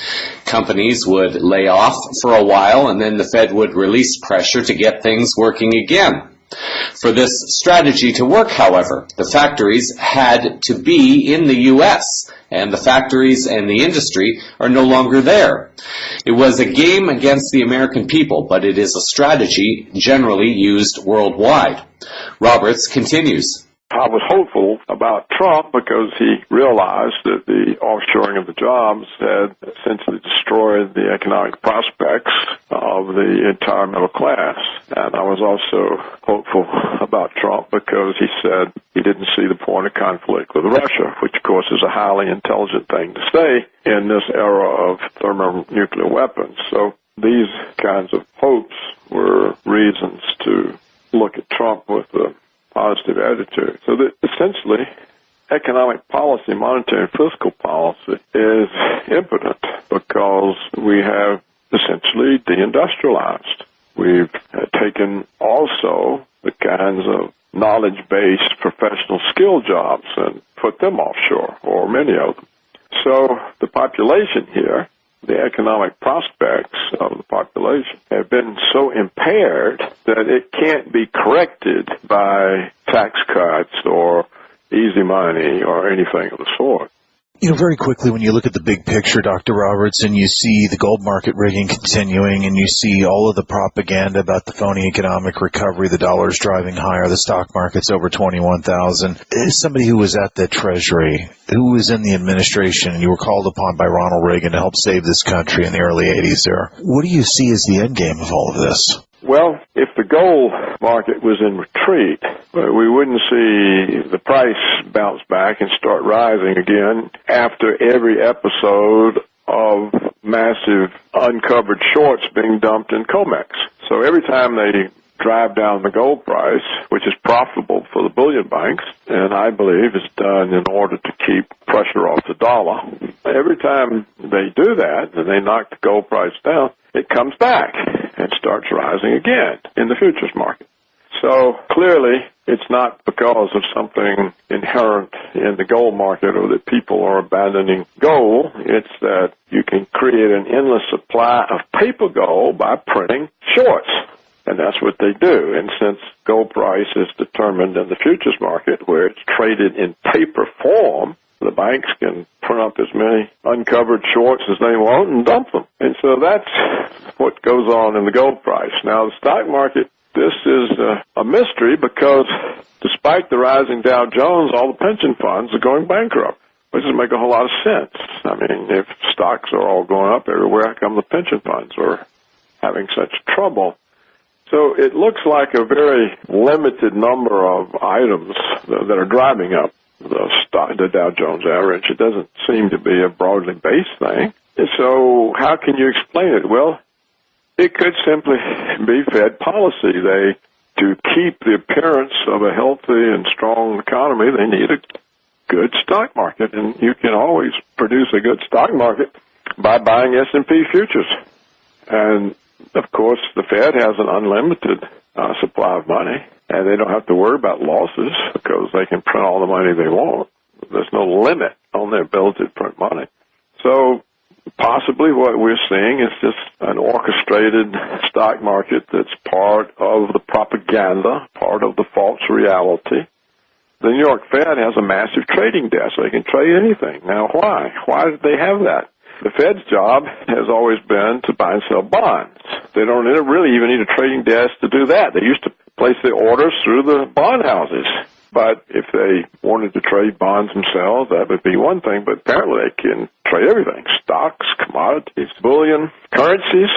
Companies would lay off for a while, and then the Fed would release pressure to get things working again. For this strategy to work, however, the factories had to be in the U.S., and the factories and the industry are no longer there. It was a game against the American people, but it is a strategy generally used worldwide. Roberts continues. I was hopeful about Trump because he realized that the offshoring of the jobs had essentially destroyed the economic prospects of the entire middle class. And I was also hopeful about Trump because he said he didn't see the point of conflict with Russia, which of course is a highly intelligent thing to say in this era of thermonuclear weapons. So these kinds of hopes were reasons to look at Trump with a positive attitude. So that essentially economic policy, monetary and fiscal policy is impotent because we have essentially deindustrialized. We've taken also the kinds of knowledge-based professional skill jobs and put them offshore, or many of them. So the population here, the economic prospects of the population have been so impaired that it can't be corrected by tax cuts or easy money or anything of the sort. You know, very quickly, when you look at the big picture, Dr. Roberts, and you see the gold market rigging continuing, and you see all of the propaganda about the phony economic recovery, the dollar's driving higher, the stock market's over 21,000. As somebody who was at the Treasury, who was in the administration, and you were called upon by Ronald Reagan to help save this country in the early 80s there, what do you see as the end game of all of this? Well, if the gold market was in retreat, we wouldn't see the price bounce back and start rising again after every episode of massive uncovered shorts being dumped in COMEX. So every time they drive down the gold price, which is profitable for the bullion banks, and I believe is done in order to keep pressure off the dollar, every time they do that and they knock the gold price down, it comes back and starts rising again in the futures market. So clearly, it's not because of something inherent in the gold market or that people are abandoning gold. It's that you can create an endless supply of paper gold by printing shorts. And that's what they do. And since gold price is determined in the futures market where it's traded in paper form, the banks can print up as many uncovered shorts as they want and dump them. And so that's what goes on in the gold price. Now, the stock market, this is a mystery because despite the rising Dow Jones, all the pension funds are going bankrupt, which doesn't make a whole lot of sense. I mean, if stocks are all going up everywhere, how come the pension funds are having such trouble? So it looks like a very limited number of items that are driving up the Dow Jones average. It doesn't seem to be a broadly based thing. So how can you explain it? Well, it could simply be Fed policy. To keep the appearance of a healthy and strong economy, they need a good stock market, and you can always produce a good stock market by buying S&P futures. And of course, the Fed has an unlimited supply of money, and they don't have to worry about losses because they can print all the money they want. There's no limit on their ability to print money. So possibly what we're seeing is just an orchestrated stock market that's part of the propaganda, part of the false reality. The New York Fed has a massive trading desk. They can trade anything. Now, why? Why did they have that? The Fed's job has always been to buy and sell bonds. They don't really even need a trading desk to do that. They used to place their orders through the bond houses. But if they wanted to trade bonds themselves, that would be one thing. But apparently they can trade everything: stocks, commodities, bullion, currencies.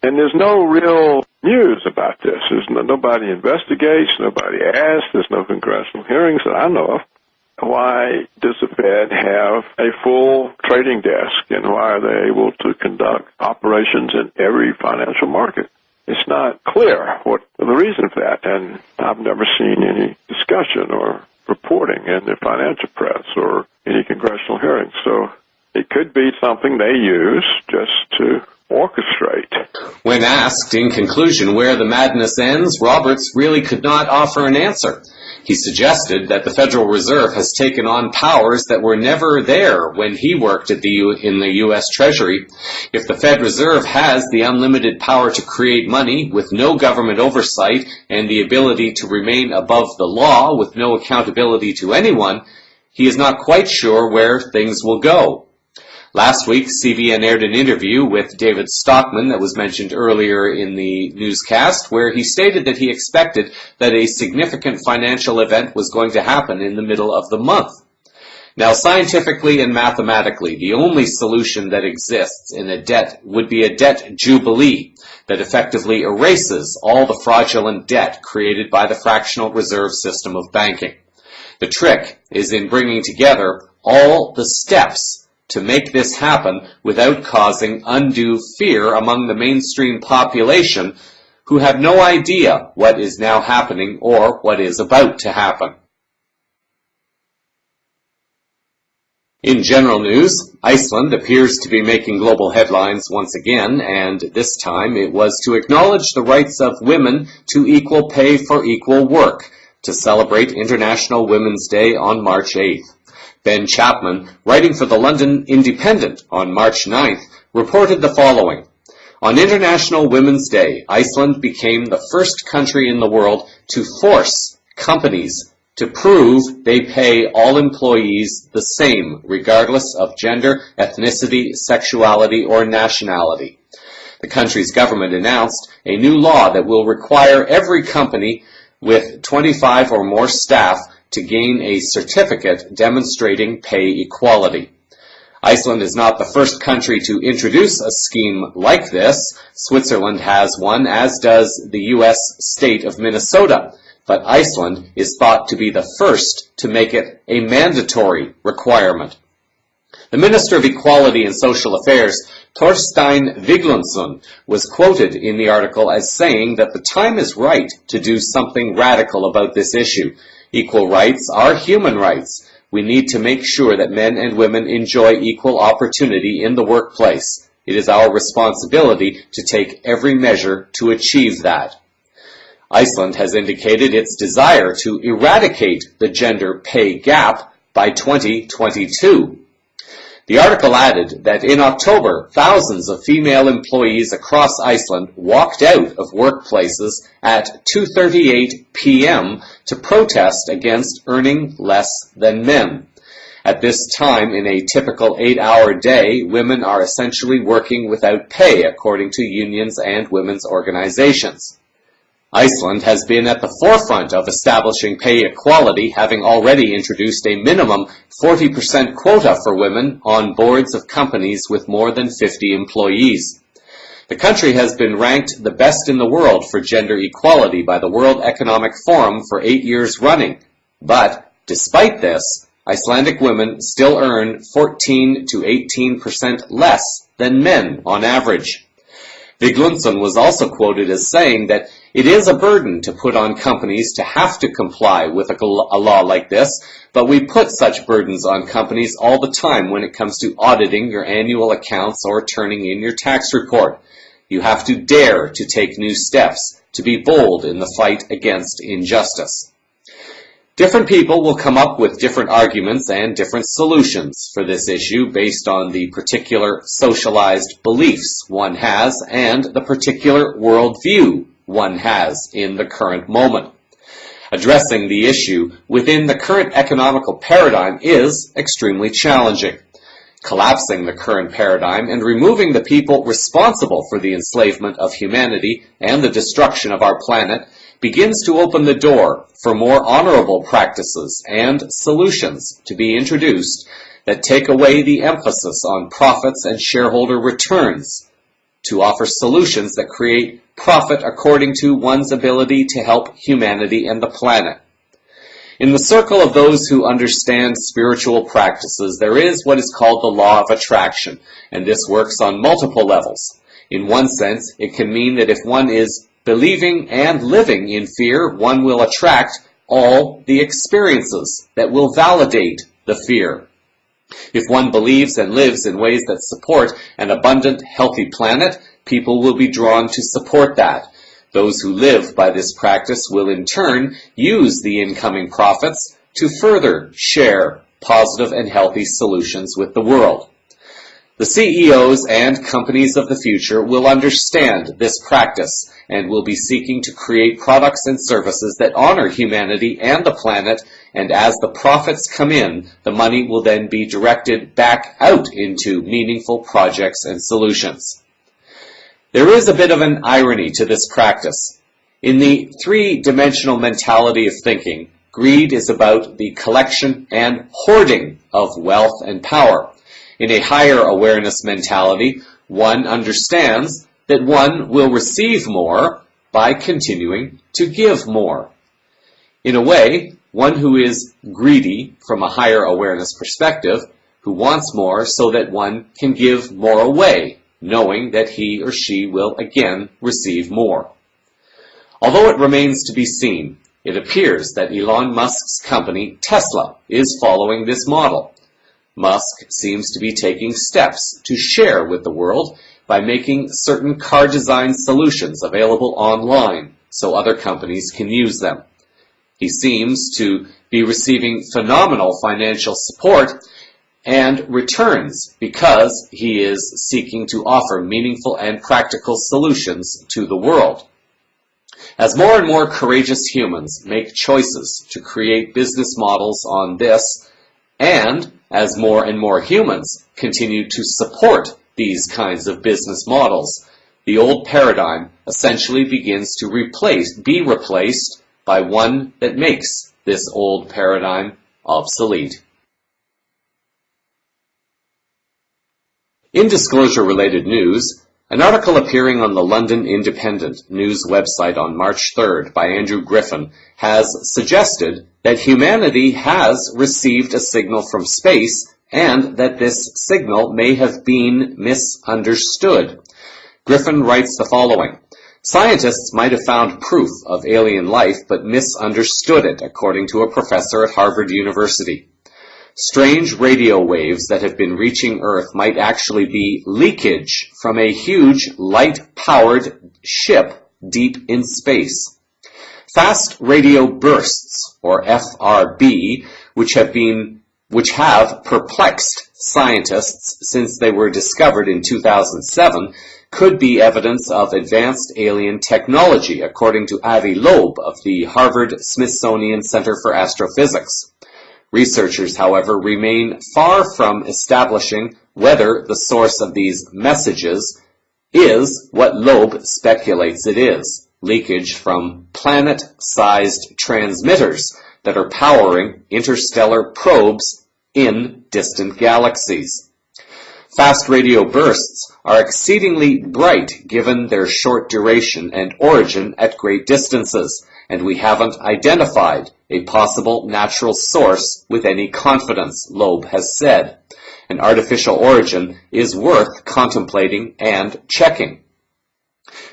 And there's no real news about this. Nobody investigates, nobody asks, there's no congressional hearings that I know of. Why does the Fed have a full trading desk, and why are they able to conduct operations in every financial market? It's not clear what the reason for that, and I've never seen any discussion or reporting in the financial press or any congressional hearings. So it could be something they use just to orchestrate. When asked, in conclusion, where the madness ends, Roberts really could not offer an answer. He suggested that the Federal Reserve has taken on powers that were never there when he worked in the U.S. Treasury. If the Fed Reserve has the unlimited power to create money with no government oversight and the ability to remain above the law with no accountability to anyone, he is not quite sure where things will go. Last week, CVN aired an interview with David Stockman that was mentioned earlier in the newscast, where he stated that he expected that a significant financial event was going to happen in the middle of the month. Now, scientifically and mathematically, the only solution that exists in a debt would be a debt jubilee that effectively erases all the fraudulent debt created by the fractional reserve system of banking. The trick is in bringing together all the steps to make this happen without causing undue fear among the mainstream population who have no idea what is now happening or what is about to happen. In general news, Iceland appears to be making global headlines once again, and this time it was to acknowledge the rights of women to equal pay for equal work, to celebrate International Women's Day on March 8th. Ben Chapman, writing for the London Independent on March 9th, reported the following. On International Women's Day, Iceland became the first country in the world to force companies to prove they pay all employees the same, regardless of gender, ethnicity, sexuality, or nationality. The country's government announced a new law that will require every company with 25 or more staff to gain a certificate demonstrating pay equality. Iceland is not the first country to introduce a scheme like this. Switzerland has one, as does the U.S. state of Minnesota. But Iceland is thought to be the first to make it a mandatory requirement. The Minister of Equality and Social Affairs, Thorstein Viglandsson, was quoted in the article as saying that the time is right to do something radical about this issue. Equal rights are human rights. We need to make sure that men and women enjoy equal opportunity in the workplace. It is our responsibility to take every measure to achieve that. Iceland has indicated its desire to eradicate the gender pay gap by 2022. The article added that in October, thousands of female employees across Iceland walked out of workplaces at 2:38 p.m. to protest against earning less than men. At this time, in a typical 8-hour day, women are essentially working without pay, according to unions and women's organizations. Iceland has been at the forefront of establishing pay equality, having already introduced a minimum 40% quota for women on boards of companies with more than 50 employees. The country has been ranked the best in the world for gender equality by the World Economic Forum for 8 years running. But, despite this, Icelandic women still earn 14 to 18% less than men on average. Viglandsson was also quoted as saying that it is a burden to put on companies to have to comply with a law like this, but we put such burdens on companies all the time when it comes to auditing your annual accounts or turning in your tax report. You have to dare to take new steps, to be bold in the fight against injustice. Different people will come up with different arguments and different solutions for this issue based on the particular socialized beliefs one has and the particular worldview one has in the current moment. Addressing the issue within the current economical paradigm is extremely challenging. collapsing the current paradigm and removing the people responsible for the enslavement of humanity and the destruction of our planet begins to open the door for more honorable practices and solutions to be introduced that take away the emphasis on profits and shareholder returns, to offer solutions that create profit according to one's ability to help humanity and the planet. In the circle of those who understand spiritual practices, there is what is called the law of attraction, and this works on multiple levels. In one sense, it can mean that if one is believing and living in fear, one will attract all the experiences that will validate the fear. If one believes and lives in ways that support an abundant, healthy planet, people will be drawn to support that. Those who live by this practice will in turn use the incoming profits to further share positive and healthy solutions with the world. The CEOs and companies of the future will understand this practice and will be seeking to create products and services that honor humanity and the planet, and as the profits come in, the money will then be directed back out into meaningful projects and solutions. There is a bit of an irony to this practice. In the three-dimensional mentality of thinking, greed is about the collection and hoarding of wealth and power. In a higher awareness mentality, one understands that one will receive more by continuing to give more. In a way, one who is greedy from a higher awareness perspective, who wants more so that one can give more away, knowing that he or she will again receive more. Although it remains to be seen, it appears that Elon Musk's company, Tesla, is following this model. Musk seems to be taking steps to share with the world by making certain car design solutions available online so other companies can use them. He seems to be receiving phenomenal financial support and returns because he is seeking to offer meaningful and practical solutions to the world. As more and more courageous humans make choices to create business models on this, and as more and more humans continue to support these kinds of business models, the old paradigm essentially begins to be replaced by one that makes this old paradigm obsolete. In disclosure-related news, an article appearing on the London Independent news website on March 3rd by Andrew Griffin has suggested that humanity has received a signal from space and that this signal may have been misunderstood. Griffin writes the following: "Scientists might have found proof of alien life but misunderstood it, according to a professor at Harvard University. Strange radio waves that have been reaching Earth might actually be leakage from a huge light-powered ship deep in space. Fast radio bursts, or FRB, which have perplexed scientists since they were discovered in 2007, could be evidence of advanced alien technology, according to Avi Loeb of the Harvard-Smithsonian Center for Astrophysics. Researchers, however, remain far from establishing whether the source of these messages is what Loeb speculates it is: leakage from planet-sized transmitters that are powering interstellar probes in distant galaxies. Fast radio bursts are exceedingly bright given their short duration and origin at great distances, and we haven't identified a possible natural source with any confidence," Loeb has said. "An artificial origin is worth contemplating and checking."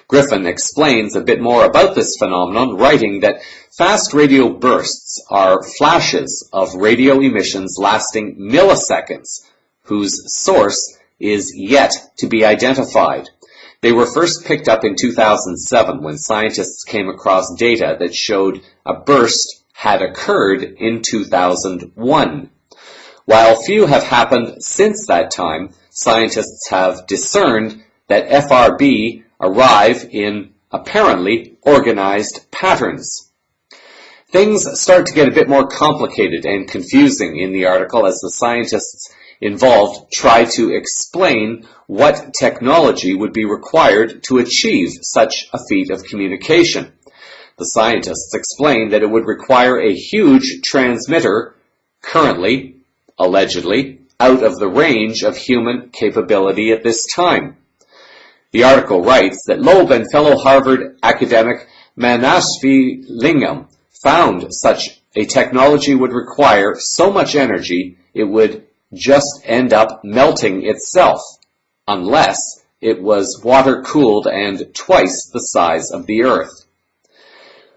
Griffin explains a bit more about this phenomenon, writing that fast radio bursts are flashes of radio emissions lasting milliseconds, whose source is yet to be identified. They were first picked up in 2007 when scientists came across data that showed a burst had occurred in 2001. While few have happened since that time, scientists have discerned that FRB arrive in apparently organized patterns. Things start to get a bit more complicated and confusing in the article as the scientists involved try to explain what technology would be required to achieve such a feat of communication. The scientists explain that it would require a huge transmitter, currently, allegedly, out of the range of human capability at this time. The article writes that Loeb and fellow Harvard academic Manashvi Lingam found such a technology would require so much energy it would just end up melting itself, unless it was water-cooled and twice the size of the Earth.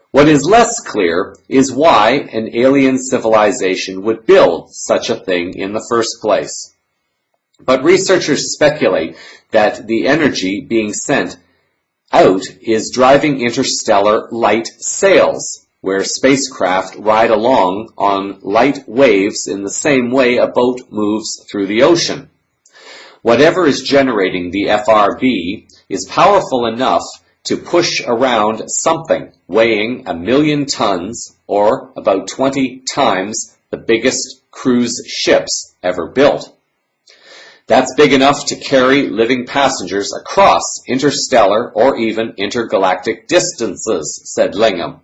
What is less clear is why an alien civilization would build such a thing in the first place. But researchers speculate that the energy being sent out is driving interstellar light sails, where spacecraft ride along on light waves in the same way a boat moves through the ocean. Whatever is generating the FRB is powerful enough to push around something weighing 1,000,000 tons, or about 20 times the biggest cruise ships ever built. That's big enough to carry living passengers across interstellar or even intergalactic distances, said Lingham.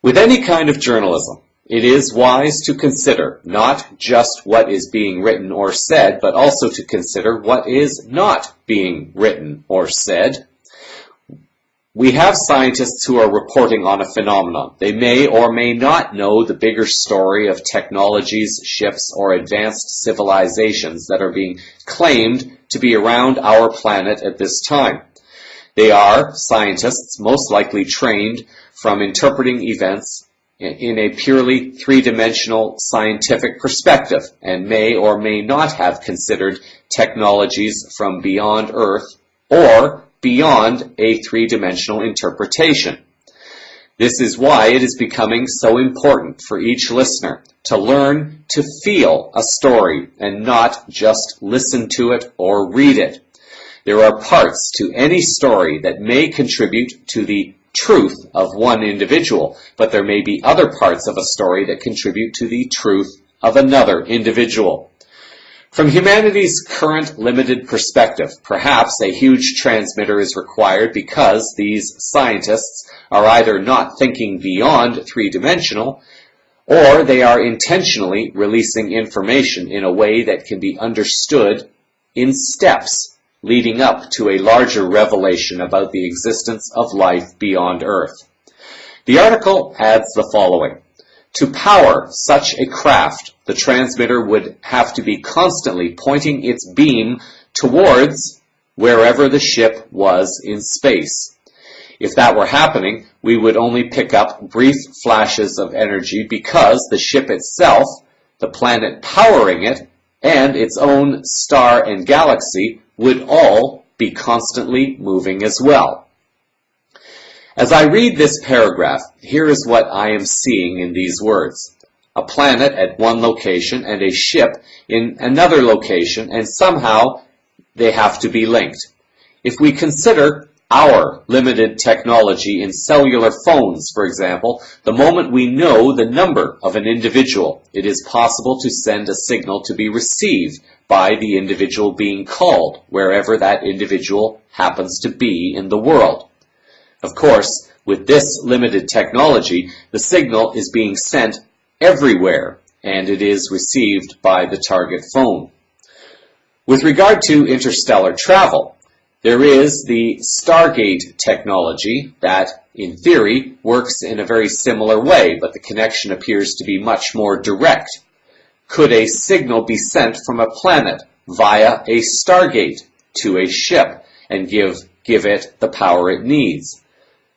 With any kind of journalism, it is wise to consider not just what is being written or said, but also to consider what is not being written or said. We have scientists who are reporting on a phenomenon. They may or may not know the bigger story of technologies, ships, or advanced civilizations that are being claimed to be around our planet at this time. They are scientists most likely trained from interpreting events in a purely three-dimensional scientific perspective and may or may not have considered technologies from beyond Earth or beyond a three-dimensional interpretation. This is why it is becoming so important for each listener to learn to feel a story and not just listen to it or read it. There are parts to any story that may contribute to the truth of one individual, but there may be other parts of a story that contribute to the truth of another individual. From humanity's current limited perspective, perhaps a huge transmitter is required because these scientists are either not thinking beyond three-dimensional, or they are intentionally releasing information in a way that can be understood in steps, leading up to a larger revelation about the existence of life beyond Earth. The article adds the following. To power such a craft, the transmitter would have to be constantly pointing its beam towards wherever the ship was in space. If that were happening, we would only pick up brief flashes of energy because the ship itself, the planet powering it, and its own star and galaxy would all be constantly moving as well. As I read this paragraph, here is what I am seeing in these words. A planet at one location and a ship in another location, and somehow they have to be linked. If we consider our limited technology in cellular phones, for example, the moment we know the number of an individual, it is possible to send a signal to be received by the individual being called, wherever that individual happens to be in the world. Of course, with this limited technology, the signal is being sent everywhere, and it is received by the target phone. With regard to interstellar travel, there is the Stargate technology that, in theory, works in a very similar way, but the connection appears to be much more direct. Could a signal be sent from a planet via a Stargate to a ship and give it the power it needs?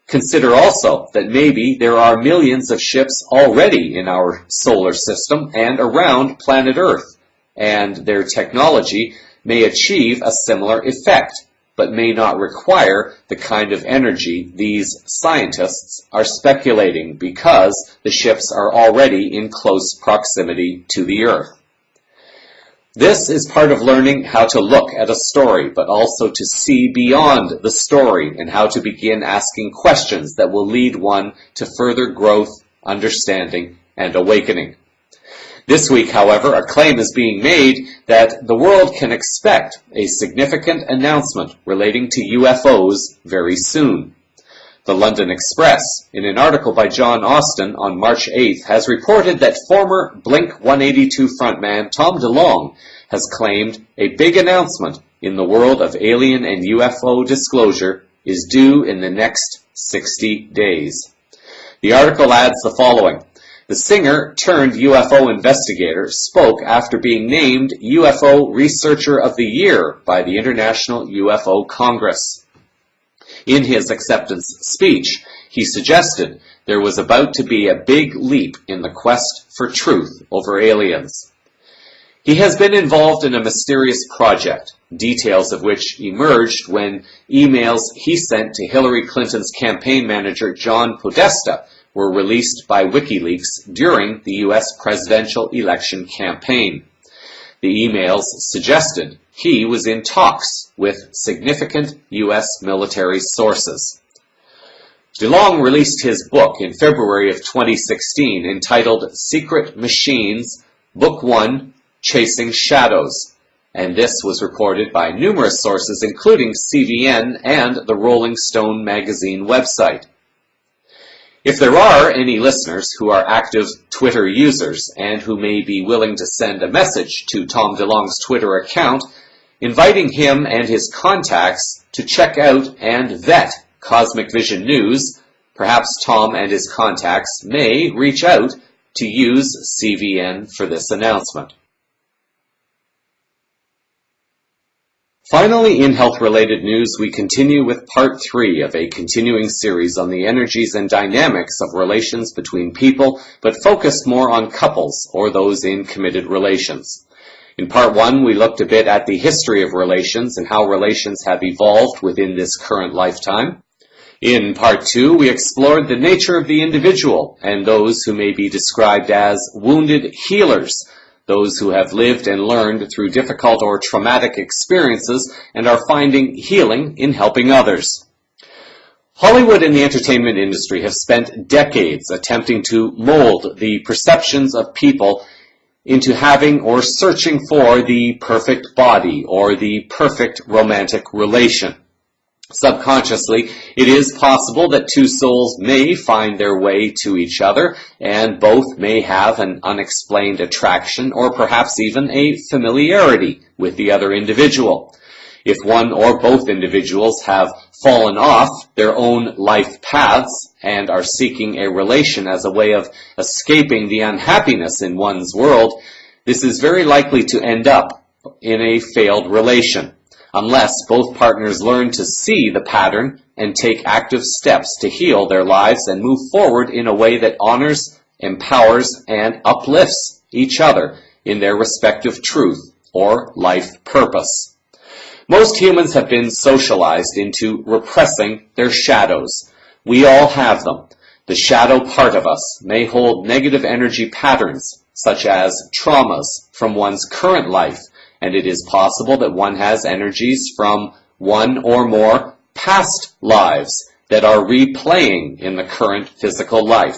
Consider also that maybe there are millions of ships already in our solar system and around planet Earth, and their technology may achieve a similar effect, but may not require the kind of energy these scientists are speculating because the ships are already in close proximity to the Earth. This is part of learning how to look at a story, but also to see beyond the story and how to begin asking questions that will lead one to further growth, understanding, and awakening. This week, however, a claim is being made that the world can expect a significant announcement relating to UFOs very soon. The London Express, in an article by John Austin on March 8th, has reported that former Blink-182 frontman Tom DeLonge has claimed a big announcement in the world of alien and UFO disclosure is due in the next 60 days. The article adds the following. The singer turned UFO investigator spoke after being named UFO Researcher of the Year by the International UFO Congress. In his acceptance speech, he suggested there was about to be a big leap in the quest for truth over aliens. He has been involved in a mysterious project, details of which emerged when emails he sent to Hillary Clinton's campaign manager John Podesta were released by WikiLeaks during the U.S. presidential election campaign. The emails suggested he was in talks with significant U.S. military sources. DeLonge released his book in February of 2016 entitled Secret Machines, Book 1, Chasing Shadows, and this was reported by numerous sources including CVN and the Rolling Stone magazine website. If there are any listeners who are active Twitter users and who may be willing to send a message to Tom DeLonge's Twitter account, inviting him and his contacts to check out and vet Cosmic Vision News, perhaps Tom and his contacts may reach out to use CVN for this announcement. Finally, in health-related news, we continue with Part 3 of a continuing series on the energies and dynamics of relations between people, but focused more on couples or those in committed relations. In Part 1, we looked a bit at the history of relations and how relations have evolved within this current lifetime. In Part 2, we explored the nature of the individual and those who may be described as wounded healers, those who have lived and learned through difficult or traumatic experiences and are finding healing in helping others. Hollywood and the entertainment industry have spent decades attempting to mold the perceptions of people into having or searching for the perfect body or the perfect romantic relation. Subconsciously, it is possible that two souls may find their way to each other, and both may have an unexplained attraction or perhaps even a familiarity with the other individual. If one or both individuals have fallen off their own life paths and are seeking a relation as a way of escaping the unhappiness in one's world, this is very likely to end up in a failed relation, unless both partners learn to see the pattern and take active steps to heal their lives and move forward in a way that honors, empowers, and uplifts each other in their respective truth or life purpose. Most humans have been socialized into repressing their shadows. We all have them. The shadow part of us may hold negative energy patterns, such as traumas from one's current life, and it is possible that one has energies from one or more past lives that are replaying in the current physical life.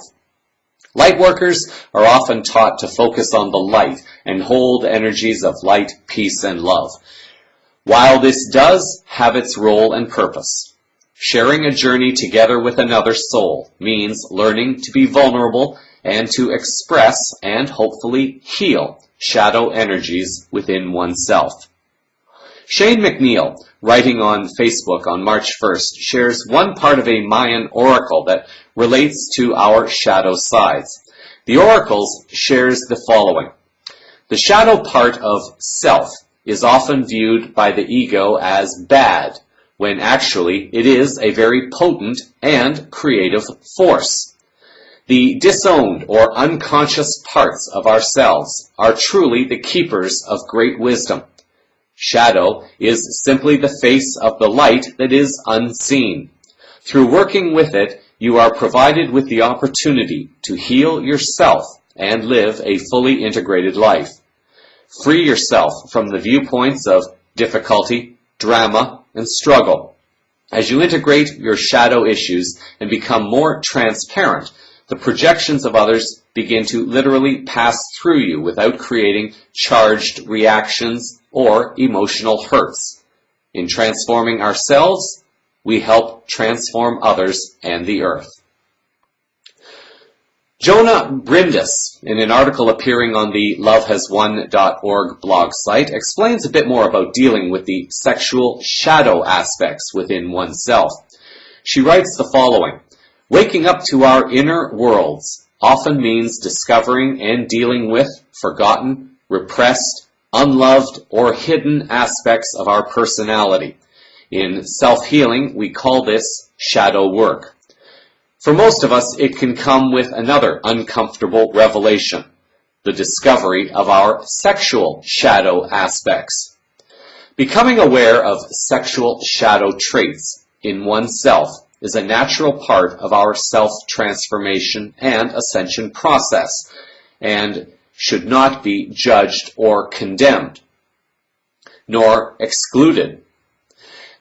Lightworkers are often taught to focus on the light and hold energies of light, peace, and love. While this does have its role and purpose, sharing a journey together with another soul means learning to be vulnerable and to express and hopefully heal shadow energies within oneself. Shane McNeil, writing on Facebook on March 1st, shares one part of a Mayan oracle that relates to our shadow sides. The oracle shares the following. The shadow part of self is often viewed by the ego as bad, when actually it is a very potent and creative force. The disowned or unconscious parts of ourselves are truly the keepers of great wisdom. Shadow is simply the face of the light that is unseen. Through working with it, you are provided with the opportunity to heal yourself and live a fully integrated life. Free yourself from the viewpoints of difficulty, drama, and struggle. As you integrate your shadow issues and become more transparent, the projections of others begin to literally pass through you without creating charged reactions or emotional hurts. In transforming ourselves, we help transform others and the earth. Jonah Brindis, in an article appearing on the lovehaswon.org blog site, explains a bit more about dealing with the sexual shadow aspects within oneself. She writes the following: "Waking up to our inner worlds often means discovering and dealing with forgotten, repressed, unloved, or hidden aspects of our personality. In self-healing, we call this shadow work. For most of us, it can come with another uncomfortable revelation, the discovery of our sexual shadow aspects. Becoming aware of sexual shadow traits in oneself is a natural part of our self-transformation and ascension process, and should not be judged or condemned, nor excluded.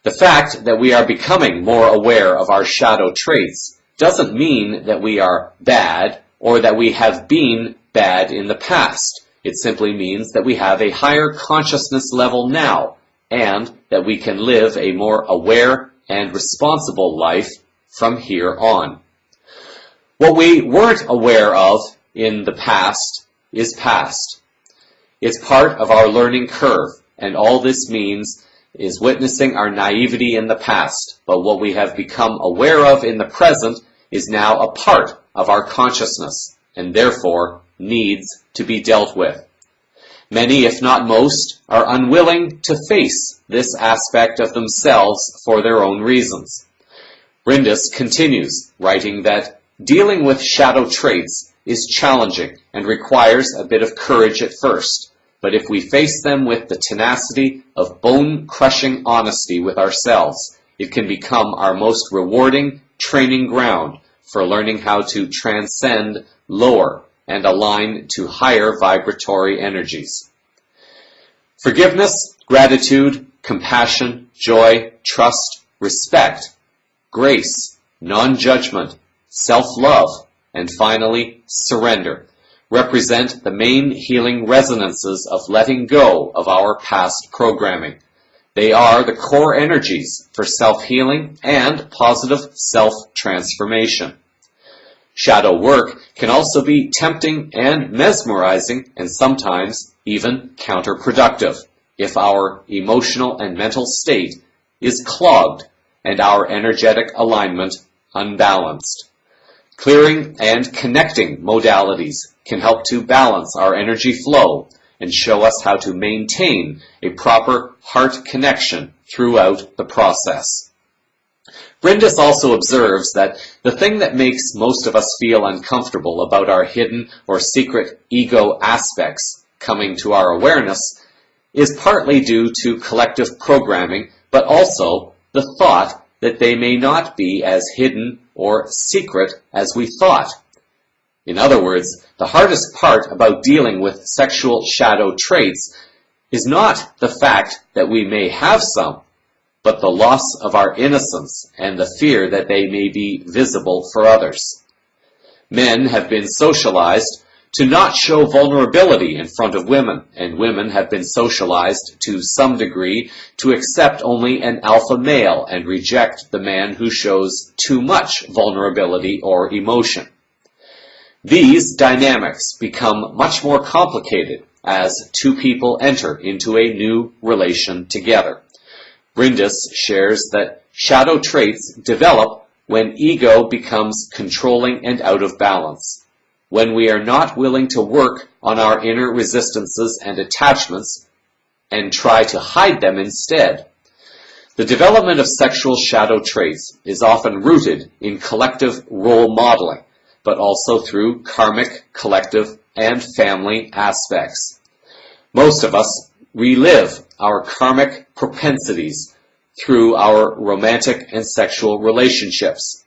The fact that we are becoming more aware of our shadow traits doesn't mean that we are bad or that we have been bad in the past. It simply means that we have a higher consciousness level now, and that we can live a more aware and responsible life from here on. What we weren't aware of in the past is past. It's part of our learning curve, and all this means is witnessing our naivety in the past. But what we have become aware of in the present is now a part of our consciousness, and therefore needs to be dealt with. Many, if not most, are unwilling to face this aspect of themselves for their own reasons. Brindis continues, writing that dealing with shadow traits is challenging and requires a bit of courage at first, but if we face them with the tenacity of bone-crushing honesty with ourselves, it can become our most rewarding training ground for learning how to transcend lower and align to higher vibratory energies. Forgiveness, gratitude, compassion, joy, trust, respect, grace, non-judgment, self-love, and finally, surrender represent the main healing resonances of letting go of our past programming. They are the core energies for self-healing and positive self-transformation. Shadow work can also be tempting and mesmerizing, and sometimes even counterproductive if our emotional and mental state is clogged and our energetic alignment unbalanced. Clearing and connecting modalities can help to balance our energy flow and show us how to maintain a proper heart connection throughout the process. Brindis also observes that the thing that makes most of us feel uncomfortable about our hidden or secret ego aspects coming to our awareness is partly due to collective programming, but also the thought that they may not be as hidden or secret as we thought. In other words, the hardest part about dealing with sexual shadow traits is not the fact that we may have some, but the loss of our innocence and the fear that they may be visible for others. Men have been socialized to not show vulnerability in front of women, and women have been socialized to some degree to accept only an alpha male and reject the man who shows too much vulnerability or emotion. These dynamics become much more complicated as two people enter into a new relation together. Brindis shares that shadow traits develop when ego becomes controlling and out of balance, when we are not willing to work on our inner resistances and attachments and try to hide them instead. The development of sexual shadow traits is often rooted in collective role modeling, but also through karmic, collective, and family aspects. Most of us relive our karmic propensities through our romantic and sexual relationships,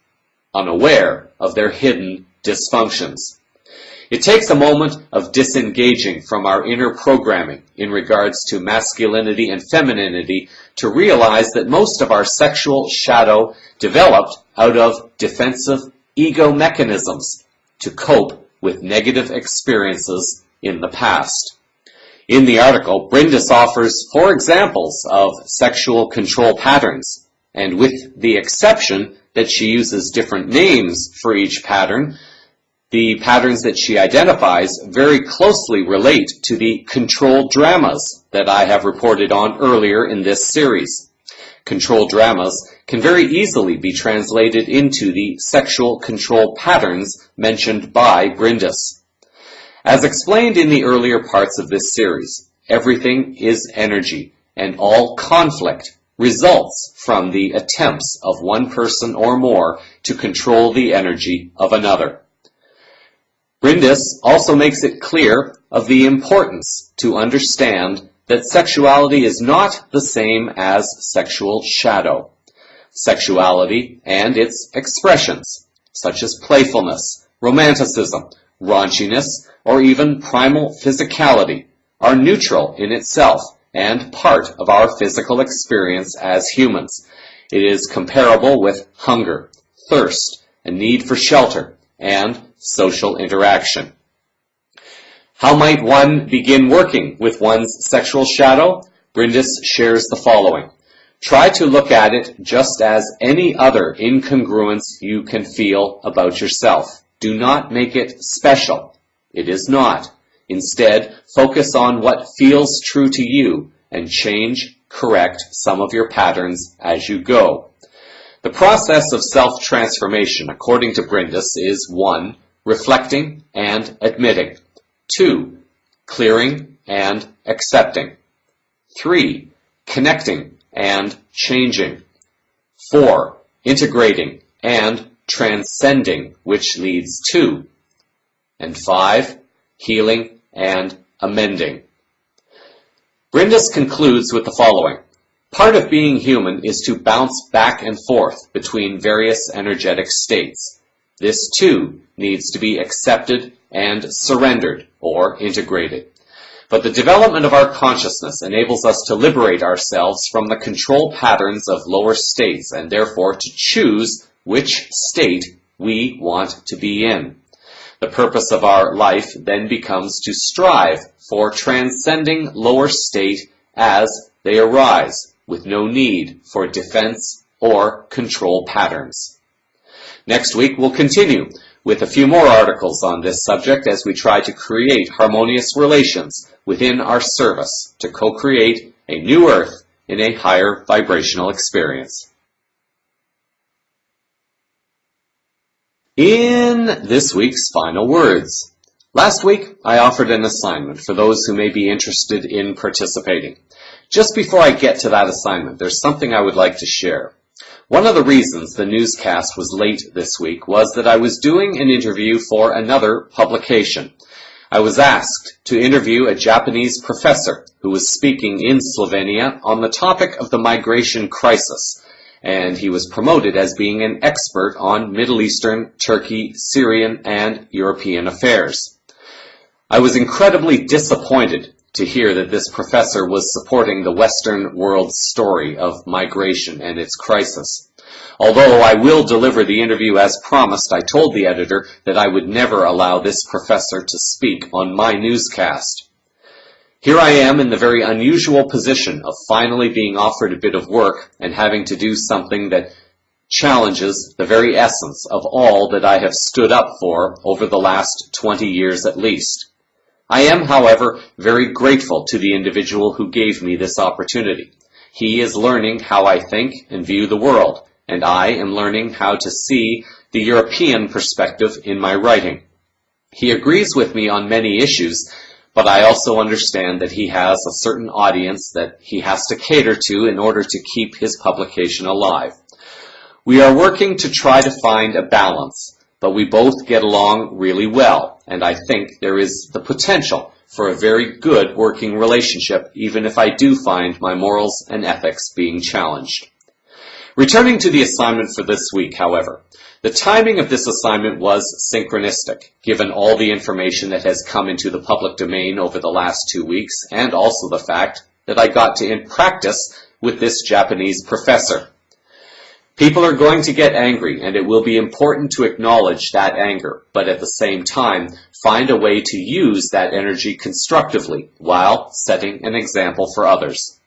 unaware of their hidden dysfunctions. It takes a moment of disengaging from our inner programming in regards to masculinity and femininity to realize that most of our sexual shadow developed out of defensive ego mechanisms to cope with negative experiences in the past. In the article, Brindis offers 4 examples of sexual control patterns, and with the exception that she uses different names for each pattern, the patterns that she identifies very closely relate to the control dramas that I have reported on earlier in this series. Control dramas can very easily be translated into the sexual control patterns mentioned by Brindis. As explained in the earlier parts of this series, everything is energy, and all conflict results from the attempts of one person or more to control the energy of another. Brindis also makes it clear of the importance to understand that sexuality is not the same as sexual shadow. Sexuality and its expressions, such as playfulness, romanticism, raunchiness, or even primal physicality, are neutral in itself and part of our physical experience as humans. It is comparable with hunger, thirst, a need for shelter, and social interaction. How might one begin working with one's sexual shadow? Brindis shares the following. Try to look at it just as any other incongruence you can feel about yourself. Do not make it special. It is not. Instead, focus on what feels true to you and change, correct some of your patterns as you go. The process of self-transformation, according to Brindis, is 1. Reflecting and admitting. 2. Clearing and accepting. 3. Connecting and changing. 4. Integrating and transcending, which leads to. And 5. Healing and amending. Brindis concludes with the following. Part of being human is to bounce back and forth between various energetic states. This, too, needs to be accepted and surrendered or integrated. But the development of our consciousness enables us to liberate ourselves from the control patterns of lower states and therefore to choose which state we want to be in. The purpose of our life then becomes to strive for transcending lower state as they arise, with no need for defense or control patterns. Next week, we'll continue with a few more articles on this subject as we try to create harmonious relations within our service to co-create a new earth in a higher vibrational experience. In this week's final words. Last week, I offered an assignment for those who may be interested in participating. Just before I get to that assignment, there's something I would like to share. One of the reasons the newscast was late this week was that I was doing an interview for another publication. I was asked to interview a Japanese professor who was speaking in Slovenia on the topic of the migration crisis, and he was promoted as being an expert on Middle Eastern, Turkey, Syrian, and European affairs. I was incredibly disappointed to hear that this professor was supporting the Western world's story of migration and its crisis. Although I will deliver the interview as promised, I told the editor that I would never allow this professor to speak on my newscast. Here I am in the very unusual position of finally being offered a bit of work and having to do something that challenges the very essence of all that I have stood up for over the last 20 years at least. I am, however, very grateful to the individual who gave me this opportunity. He is learning how I think and view the world, and I am learning how to see the European perspective in my writing. He agrees with me on many issues, but I also understand that he has a certain audience that he has to cater to in order to keep his publication alive. We are working to try to find a balance, but we both get along really well, and I think there is the potential for a very good working relationship, even if I do find my morals and ethics being challenged. Returning to the assignment for this week, however, the timing of this assignment was synchronistic, given all the information that has come into the public domain over the last 2 weeks, and also the fact that I got to practice with this Japanese professor. People are going to get angry, and it will be important to acknowledge that anger, but at the same time, find a way to use that energy constructively while setting an example for others.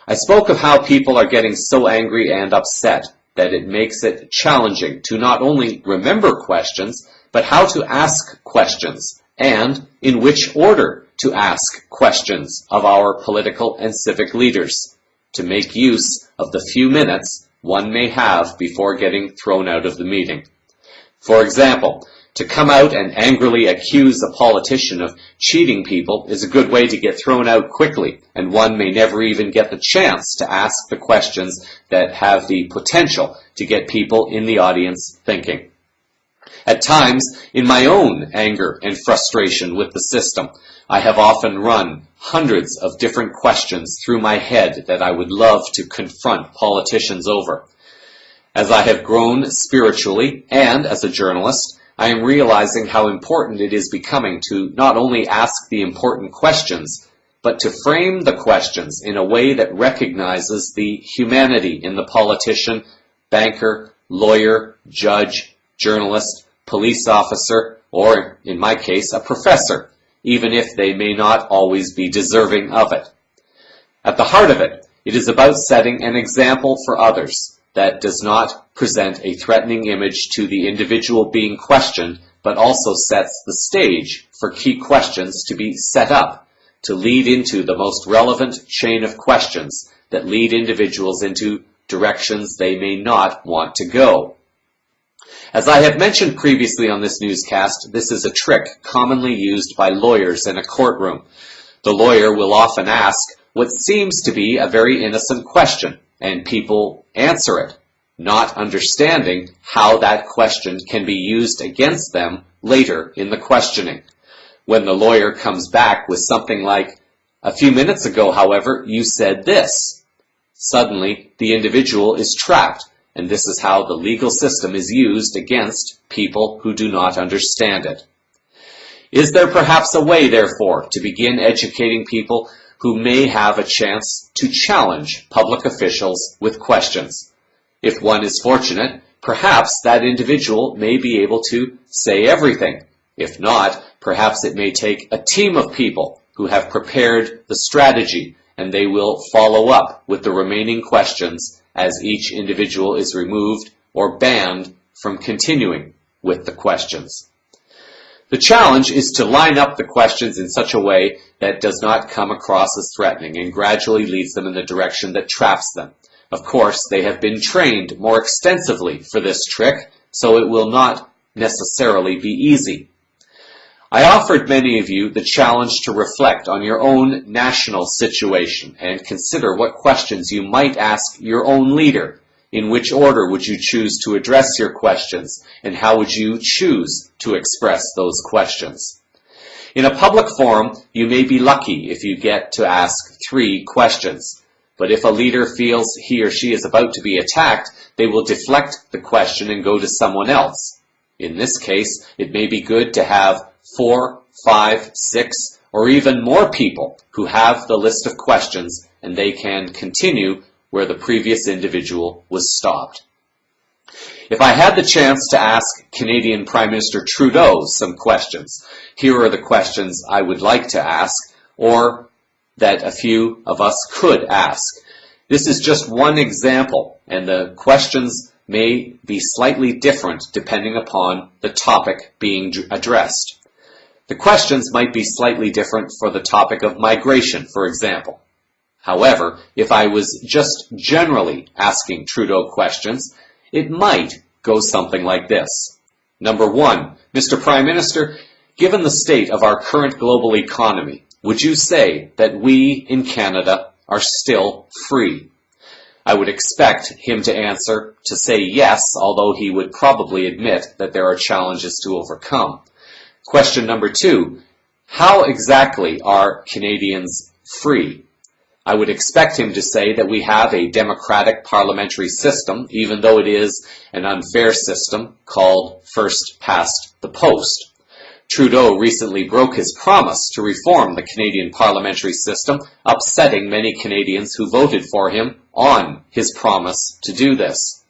I spoke of how people are getting so angry and upset that it makes it challenging to not only remember questions, but how to ask questions, and in which order to ask questions of our political and civic leaders, to make use of the few minutes one may have before getting thrown out of the meeting. For example, to come out and angrily accuse a politician of cheating people is a good way to get thrown out quickly, and one may never even get the chance to ask the questions that have the potential to get people in the audience thinking. At times, in my own anger and frustration with the system, I have often run hundreds of different questions through my head that I would love to confront politicians over. As I have grown spiritually and as a journalist, I am realizing how important it is becoming to not only ask the important questions, but to frame the questions in a way that recognizes the humanity in the politician, banker, lawyer, judge, journalist, police officer, or, in my case, a professor, even if they may not always be deserving of it. At the heart of it, it is about setting an example for others that does not present a threatening image to the individual being questioned, but also sets the stage for key questions to be set up to lead into the most relevant chain of questions that lead individuals into directions they may not want to go. As I have mentioned previously on this newscast, this is a trick commonly used by lawyers in a courtroom. The lawyer will often ask what seems to be a very innocent question, and people answer it, not understanding how that question can be used against them later in the questioning. When the lawyer comes back with something like, "A few minutes ago, however, you said this," suddenly the individual is trapped, and this is how the legal system is used against people who do not understand it. Is there perhaps a way, therefore, to begin educating people who may have a chance to challenge public officials with questions? If one is fortunate, perhaps that individual may be able to say everything. If not, perhaps it may take a team of people who have prepared the strategy, and they will follow up with the remaining questions as each individual is removed or banned from continuing with the questions. The challenge is to line up the questions in such a way that does not come across as threatening and gradually leads them in the direction that traps them. Of course, they have been trained more extensively for this trick, so it will not necessarily be easy. I offered many of you the challenge to reflect on your own national situation and consider what questions you might ask your own leader. In which order would you choose to address your questions, and how would you choose to express those questions? In a public forum, you may be lucky if you get to ask 3 questions. But if a leader feels he or she is about to be attacked, they will deflect the question and go to someone else. In this case, it may be good to have 4, 5, 6, or even more people who have the list of questions, and they can continue where the previous individual was stopped. If I had the chance to ask Canadian Prime Minister Trudeau some questions, here are the questions I would like to ask, or that a few of us could ask. This is just one example, and the questions may be slightly different depending upon the topic being addressed. The questions might be slightly different for the topic of migration, for example. However, if I was just generally asking Trudeau questions, it might go something like this. Number 1, Mr. Prime Minister, given the state of our current global economy, would you say that we in Canada are still free? I would expect him to say yes, although he would probably admit that there are challenges to overcome. Question number 2, how exactly are Canadians free? I would expect him to say that we have a democratic parliamentary system, even though it is an unfair system called first past the post. Trudeau recently broke his promise to reform the Canadian parliamentary system, upsetting many Canadians who voted for him on his promise to do this.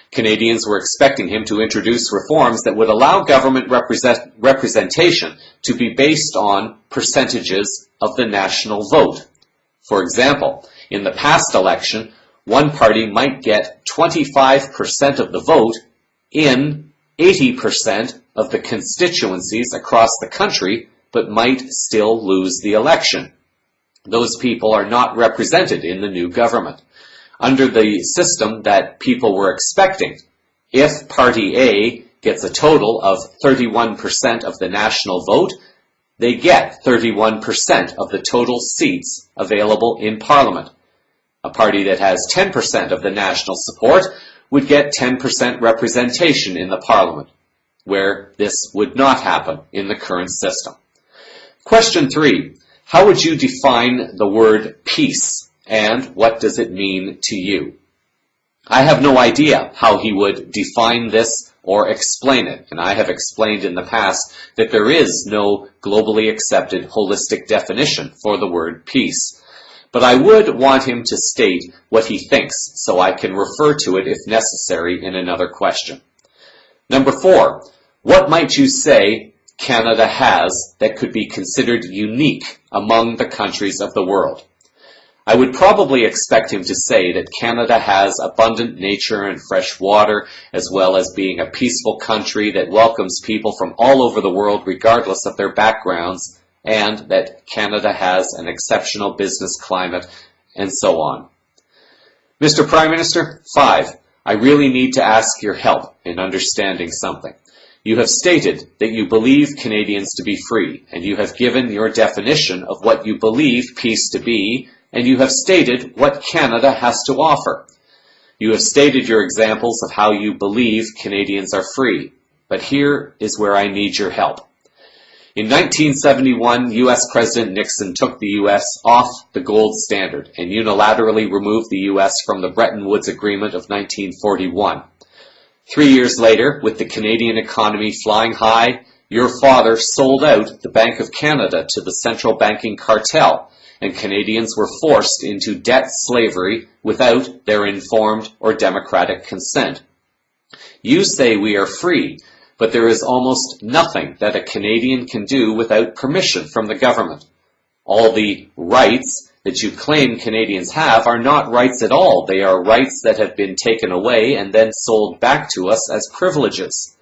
Canadians were expecting him to introduce reforms that would allow government representation to be based on percentages of the national vote. For example, in the past election, one party might get 25% of the vote in 80% of the constituencies across the country, but might still lose the election. Those people are not represented in the new government. Under the system that people were expecting, if Party A gets a total of 31% of the national vote, they get 31% of the total seats available in Parliament. A party that has 10% of the national support would get 10% representation in the Parliament, where this would not happen in the current system. Question 3. How would you define the word peace, and what does it mean to you? I have no idea how he would define this or explain it, and I have explained in the past that there is no globally accepted holistic definition for the word peace. But I would want him to state what he thinks, so I can refer to it if necessary in another question. Number 4, what might you say Canada has that could be considered unique among the countries of the world? I would probably expect him to say that Canada has abundant nature and fresh water, as well as being a peaceful country that welcomes people from all over the world regardless of their backgrounds, and that Canada has an exceptional business climate, and so on. Mr. Prime Minister, 5. I really need to ask your help in understanding something. You have stated that you believe Canadians to be free, and you have given your definition of what you believe peace to be, and you have stated what Canada has to offer. You have stated your examples of how you believe Canadians are free, but here is where I need your help. In 1971, U.S. President Nixon took the U.S. off the gold standard and unilaterally removed the U.S. from the Bretton Woods Agreement of 1941. 3 years later, with the Canadian economy flying high, your father sold out the Bank of Canada to the central banking cartel, and Canadians were forced into debt slavery without their informed or democratic consent. You say we are free, but there is almost nothing that a Canadian can do without permission from the government. All the rights that you claim Canadians have are not rights at all. They are rights that have been taken away and then sold back to us as privileges.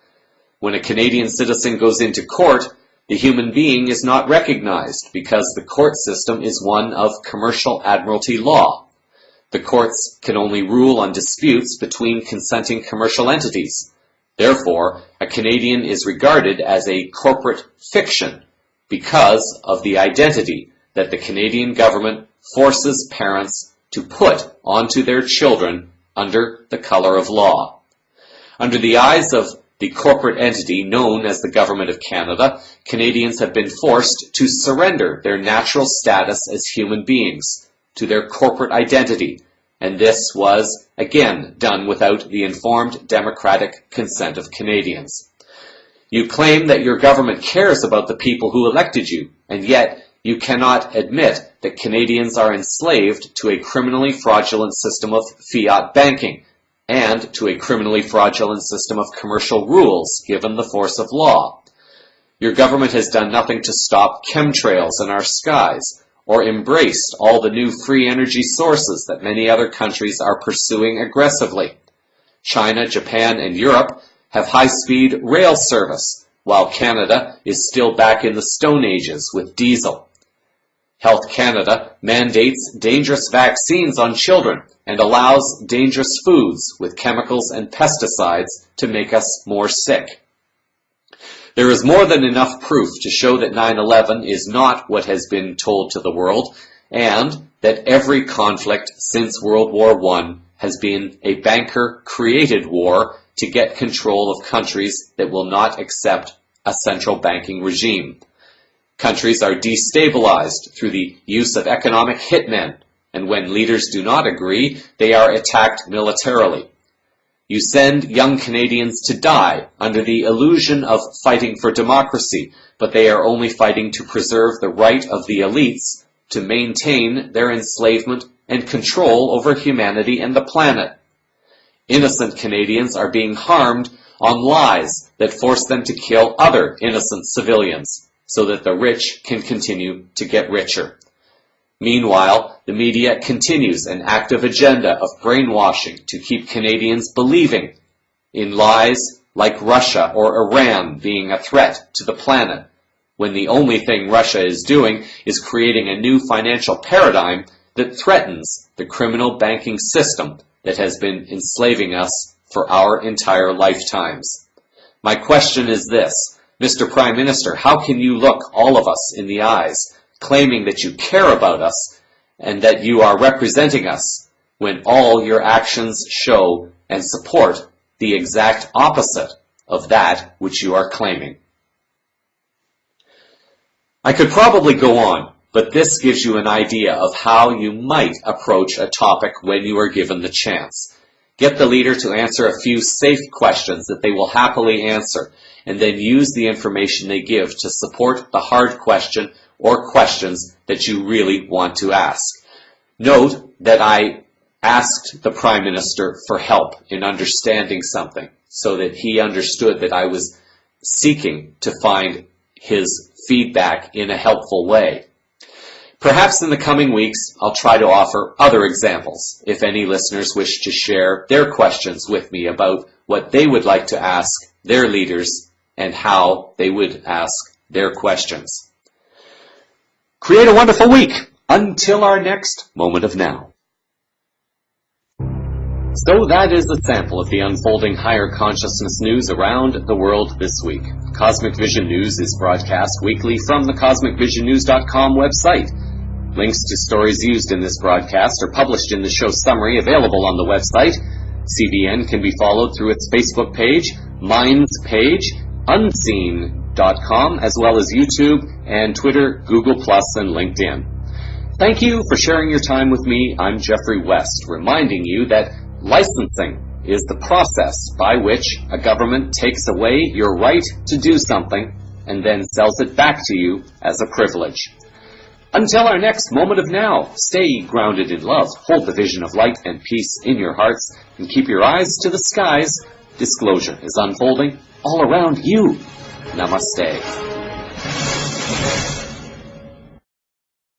When a Canadian citizen goes into court, the human being is not recognized because the court system is one of commercial admiralty law. The courts can only rule on disputes between consenting commercial entities. Therefore, a Canadian is regarded as a corporate fiction because of the identity that the Canadian government forces parents to put onto their children under the color of law. Under the eyes of the corporate entity known as the Government of Canada, Canadians have been forced to surrender their natural status as human beings to their corporate identity, and this was, again, done without the informed democratic consent of Canadians. You claim that your government cares about the people who elected you, and yet you cannot admit that Canadians are enslaved to a criminally fraudulent system of fiat banking, and to a criminally fraudulent system of commercial rules given the force of law. Your government has done nothing to stop chemtrails in our skies, or embraced all the new free energy sources that many other countries are pursuing aggressively. China, Japan, and Europe have high-speed rail service, while Canada is still back in the Stone Ages with diesel. Health Canada mandates dangerous vaccines on children and allows dangerous foods with chemicals and pesticides to make us more sick. There is more than enough proof to show that 9/11 is not what has been told to the world, and that every conflict since World War I has been a banker-created war to get control of countries that will not accept a central banking regime. Countries are destabilized through the use of economic hitmen, And when leaders do not agree, they are attacked militarily. You send young Canadians to die under the illusion of fighting for democracy, but they are only fighting to preserve the right of the elites to maintain their enslavement and control over humanity and the planet. Innocent Canadians are being harmed on lies that force them to kill other innocent civilians so that the rich can continue to get richer. Meanwhile, the media continues an active agenda of brainwashing to keep Canadians believing in lies like Russia or Iran being a threat to the planet, when the only thing Russia is doing is creating a new financial paradigm that threatens the criminal banking system that has been enslaving us for our entire lifetimes. My question is this: Mr. Prime Minister, how can you look all of us in the eyes, claiming that you care about us and that you are representing us, when all your actions show and support the exact opposite of that which you are claiming? I could probably go on, but this gives you an idea of how you might approach a topic when you are given the chance. Get the leader to answer a few safe questions that they will happily answer, and then use the information they give to support the hard question or questions that you really want to ask. Note that I asked the Prime Minister for help in understanding something, so that he understood that I was seeking to find his feedback in a helpful way. Perhaps in the coming weeks, I'll try to offer other examples if any listeners wish to share their questions with me about what they would like to ask their leaders and how they would ask their questions. Create a wonderful week until our next Moment of Now. So that is a sample of the unfolding higher consciousness news around the world this week. Cosmic Vision News is broadcast weekly from the CosmicVisionNews.com website. Links to stories used in this broadcast are published in the show summary available on the website. CVN can be followed through its Facebook page, Minds page, Unseen.com, as well as YouTube and Twitter, Google+, and LinkedIn. Thank you for sharing your time with me. I'm Jeffrey West, reminding you that licensing is the process by which a government takes away your right to do something and then sells it back to you as a privilege. Until our next Moment of Now, stay grounded in love, hold the vision of light and peace in your hearts, and keep your eyes to the skies. Disclosure is unfolding all around you. Namaste.